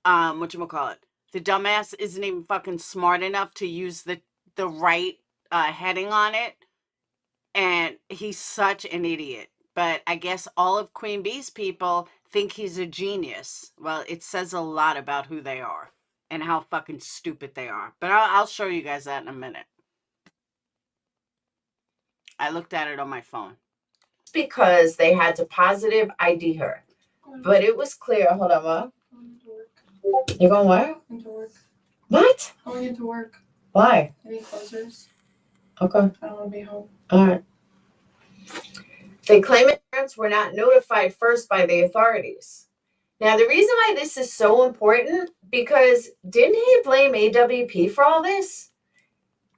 whatchamacallit? The dumbass isn't even fucking smart enough to use the right heading on it. And he's such an idiot. But I guess all of Queen Bee's people think he's a genius. Well, it says a lot about who they are and how fucking stupid they are. But I'll show you guys that in a minute. I looked at it on my phone. Because they had to positive ID her. But it was clear. Hold on, Mom. You're going where? Into work. What? Going into work. Why? Any closers? Okay. I don't want to be home. All right. They claim parents were not notified first by the authorities. Now, the reason why this is so important, because didn't he blame AWP for all this?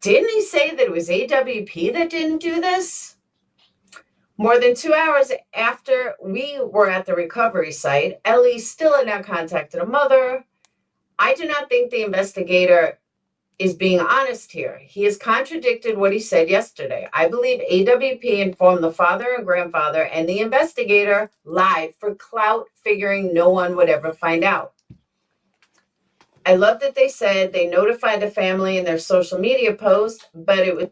Didn't he say that it was AWP that didn't do this? More than 2 hours after we were at the recovery site, Ellie still had not contacted a mother. I do not think the investigator is being honest here. He has contradicted what he said yesterday. I believe AWP informed the father and grandfather, and the investigator lied for clout, figuring no one would ever find out. I love that they said they notified the family in their social media post, but it was...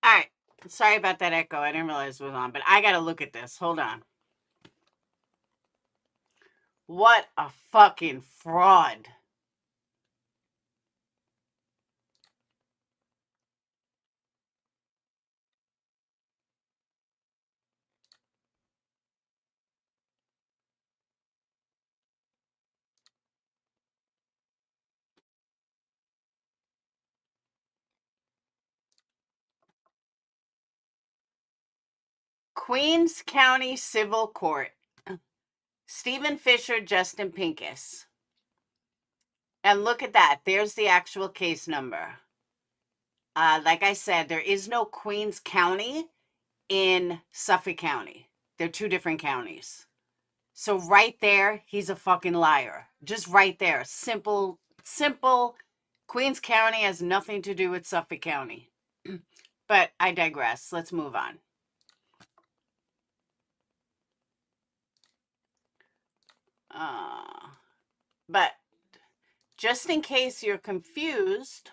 All right. Sorry about that echo. I didn't realize it was on, but I got to look at this. Hold on. What a fucking fraud. Queens County Civil Court. Stephen Fisher, Justin Pincus. And look at that. There's the actual case number. Like I said, there is no Queens County in Suffolk County. They're 2 different counties. So right there, he's a fucking liar. Just right there. Simple. Queens County has nothing to do with Suffolk County. But I digress. Let's move on. But just in case you're confused,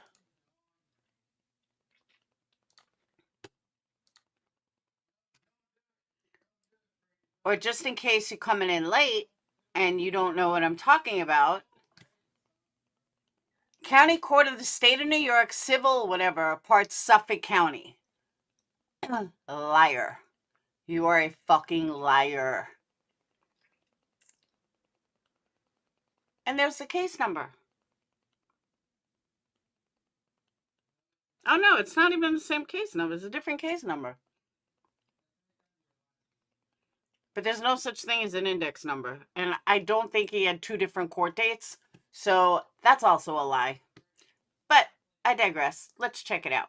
or just in case you're coming in late and you don't know what I'm talking about, County Court of the State of New York, civil whatever, part Suffolk County. Liar. You are a fucking liar. And there's the case number. Oh, no, it's not even the same case number. It's a different case number. But there's no such thing as an index number. And I don't think he had two different court dates. So that's also a lie. But I digress. Let's check it out.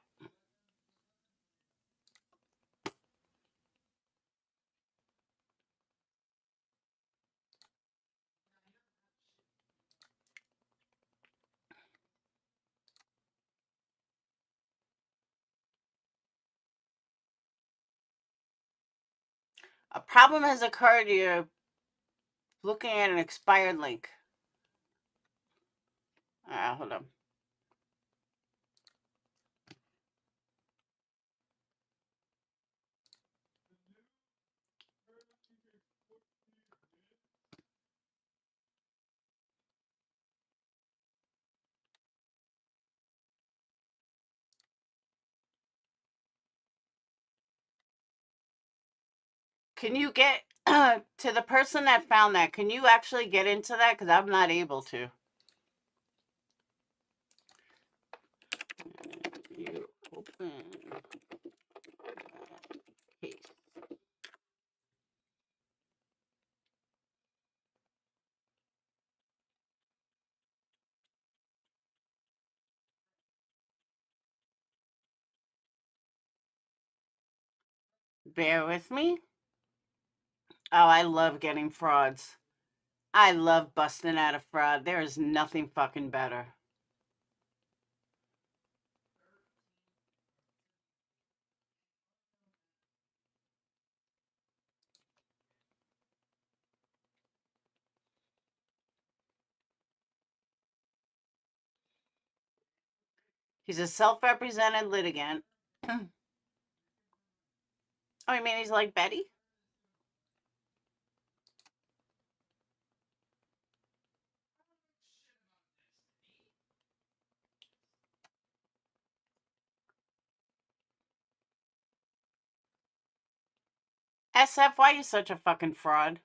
A problem has occurred. You're looking at an expired link. Hold on. Can you get to the person that found that? Can you actually get into that? Because I'm not able to. You open case. Bear with me. Oh, I love getting frauds. I love busting out a fraud. There is nothing fucking better. He's a self-represented litigant. Oh, you mean he's like Betty? SF, why are you such a fucking fraud?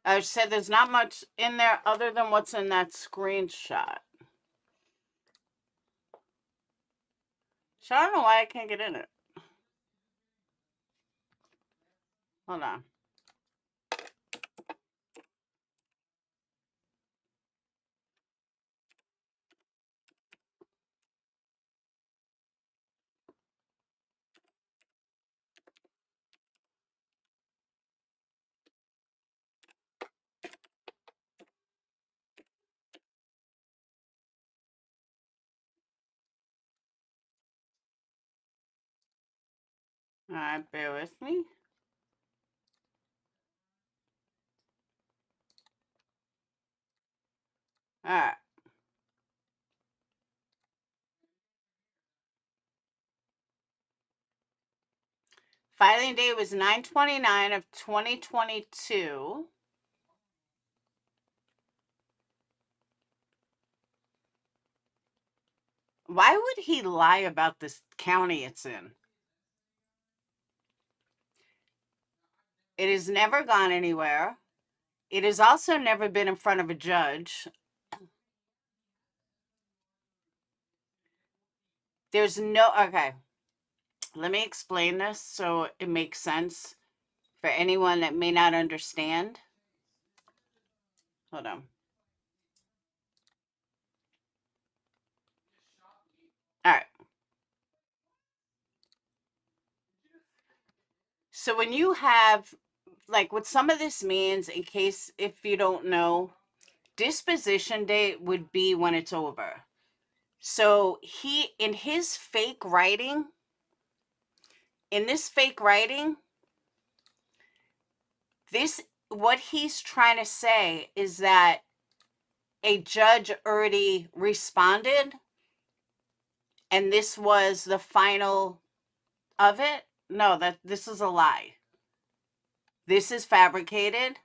I said there's not much in there other than what's in that screenshot. So I don't know why I can't get in it. Hold on. All right, bear with me. All right. Filing date was 9/29 of 2022. Why would he lie about this county it's in? It has never gone anywhere. It has also never been in front of a judge. There's no, okay, let me explain this so it makes sense for anyone that may not understand. Hold on. All right. So when you have, like, what some of this means, in case if you don't know, disposition date would be when it's over. So he, in his fake writing, this, what he's trying to say is that a judge already responded and this was the final of it. No, that this is a lie. This is fabricated,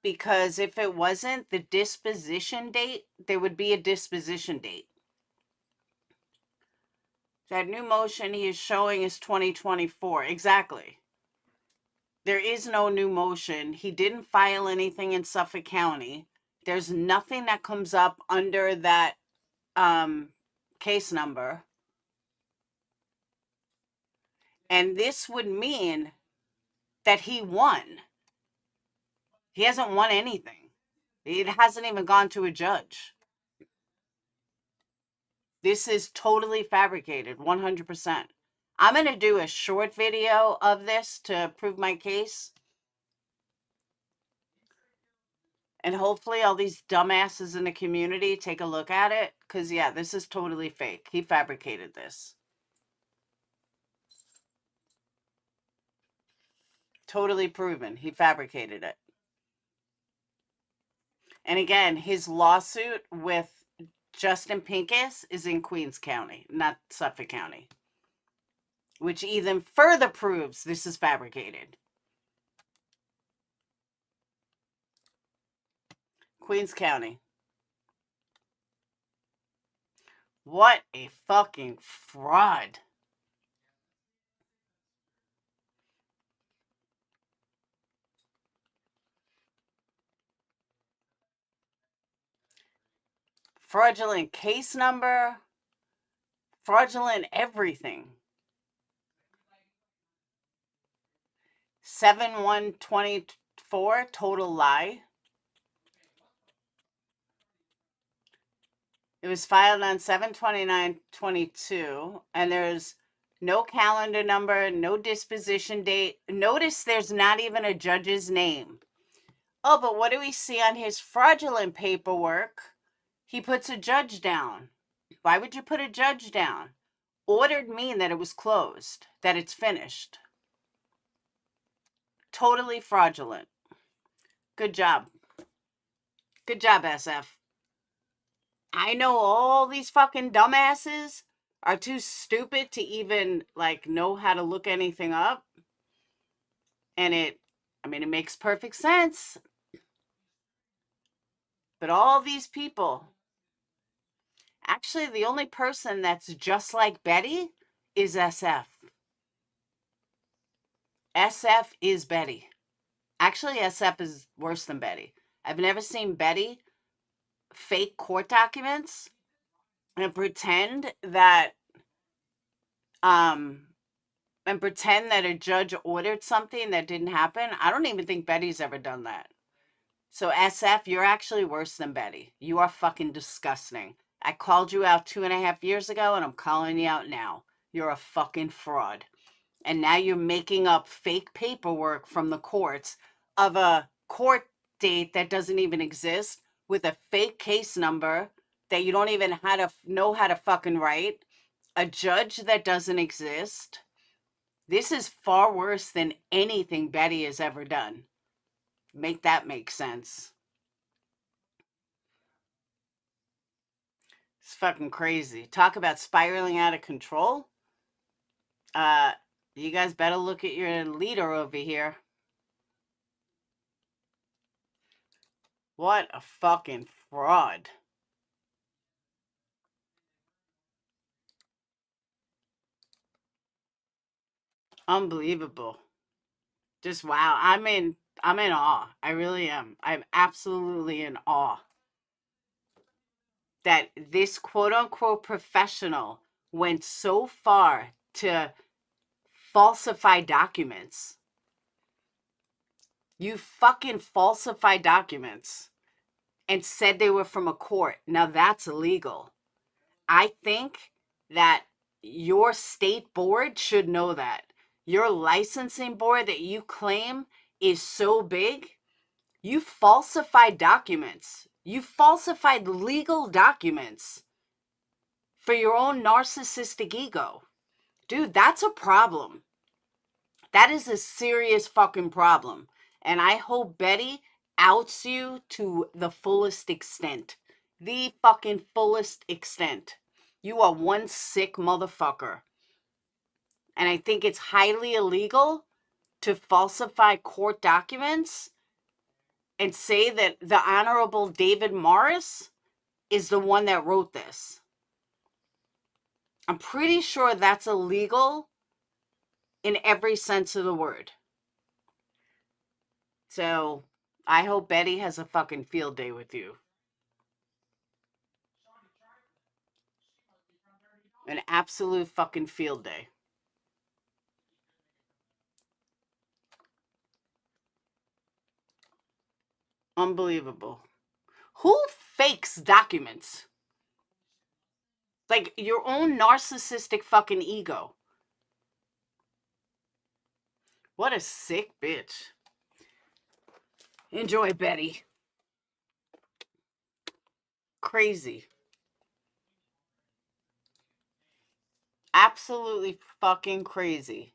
because if it wasn't the disposition date, there would be a disposition date. That new motion he is showing is 2024. Exactly. There is no new motion. He didn't file anything in Suffolk County. There's nothing that comes up under that case number. And this would mean that he won. He hasn't won anything. It hasn't even gone to a judge. This is totally fabricated, 100%. I'm going to do a short video of this to prove my case. And hopefully all these dumbasses in the community take a look at it. Because, yeah, this is totally fake. He fabricated this. Totally proven. He fabricated it. And again, his lawsuit with Justin Pincus is in Queens County, not Suffolk County. Which even further proves this is fabricated. Queens County. What a fucking fraud. Fraudulent case number. Fraudulent everything. 7/1/24 total lie. It was filed on 7/29/22, and there's no calendar number, no disposition date. Notice there's not even a judge's name. Oh, but what do we see on his fraudulent paperwork? He puts a judge down. Why would you put a judge down? Ordered mean that it was closed, that it's finished. Totally fraudulent. Good job. Good job, SF. I know all these fucking dumbasses are too stupid to even, like, know how to look anything up. And it makes perfect sense. But all these people, actually, the only person that's just like Betty is SF. SF is Betty. Actually, SF is worse than Betty. I've never seen Betty fake court documents and pretend that a judge ordered something that didn't happen. I don't even think Betty's ever done that. So SF, you're actually worse than Betty. You are fucking disgusting. I called you out 2.5 years ago, and I'm calling you out now. You're a fucking fraud. And now you're making up fake paperwork from the courts of a court date that doesn't even exist, with a fake case number that you don't even know how to fucking write, a judge that doesn't exist. This is far worse than anything Betty has ever done. Make that make sense. It's fucking crazy. Talk about spiraling out of control. You guys better look at your leader over here. What a fucking fraud. Unbelievable. Just wow. I'm in awe. I really am. I'm absolutely in awe that this quote unquote professional went so far to falsify documents. You fucking falsify documents and said they were from a court. Now that's illegal. I think that your state board should know that. Your licensing board that you claim is so big, you falsified documents. You falsified legal documents for your own narcissistic ego. Dude, that's a problem. That is a serious fucking problem. And I hope Betty outs you to the fullest extent. The fucking fullest extent. You are one sick motherfucker. And I think it's highly illegal to falsify court documents and say that the Honorable David Morris is the one that wrote this. I'm pretty sure that's illegal in every sense of the word. So I hope Betty has a fucking field day with you. An absolute fucking field day. Unbelievable. Who fakes documents? Like your own narcissistic fucking ego. What a sick bitch. Enjoy, Betty. Crazy. Absolutely fucking crazy.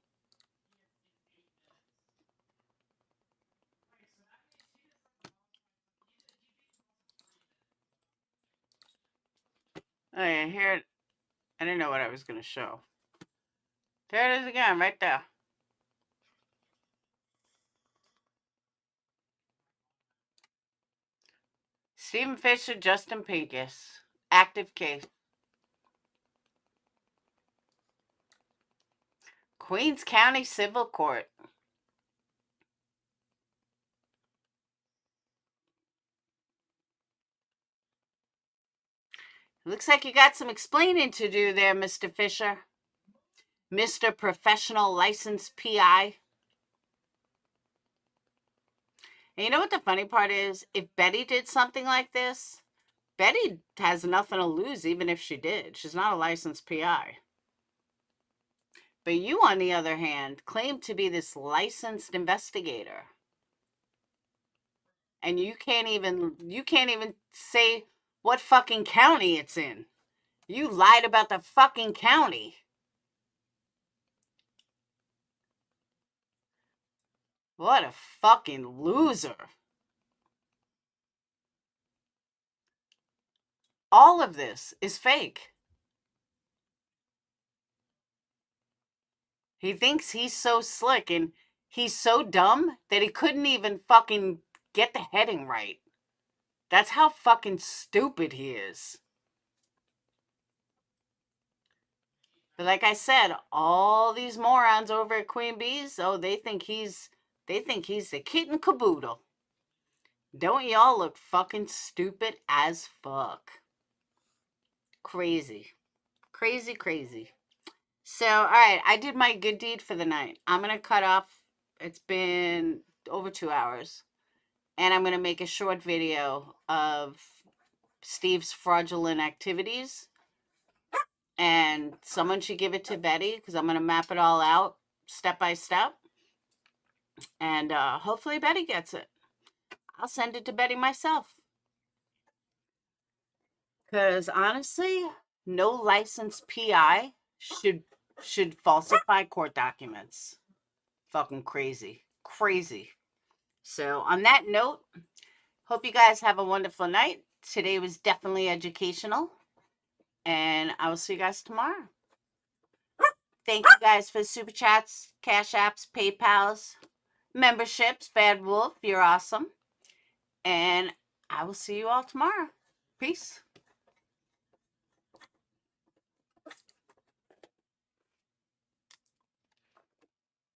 Oh yeah, here. I didn't know what I was going to show. There it is again, right there. Stephen Fisher, Justin Pincus. Active case. Queens County Civil Court. Looks like you got some explaining to do there, Mr. Fisher. Mr. Professional Licensed PI. And you know what the funny part is? If Betty did something like this, Betty has nothing to lose even if she did. She's not a licensed PI. But you, on the other hand, claim to be this licensed investigator. And you can't even say what fucking county it's in. You lied about the fucking county. What a fucking loser. All of this is fake. He thinks he's so slick and he's so dumb that he couldn't even fucking get the heading right. That's how fucking stupid he is. But like I said, all these morons over at Queen Bee's, oh, they think he's the kit and caboodle. Don't y'all look fucking stupid as fuck? Crazy. Crazy, crazy. So, all right, I did my good deed for the night. I'm going to cut off. It's been over 2 hours. And I'm going to make a short video of Steve's fraudulent activities. And someone should give it to Betty because I'm going to map it all out step by step. And hopefully Betty gets it. I'll send it to Betty myself. Because honestly, no licensed PI should falsify court documents. Fucking crazy. Crazy. So on that note, hope you guys have a wonderful night. Today was definitely educational. And I will see you guys tomorrow. Thank you guys for super chats, cash apps, PayPals, memberships. Bad Wolf, you're awesome. And I will see you all tomorrow. Peace.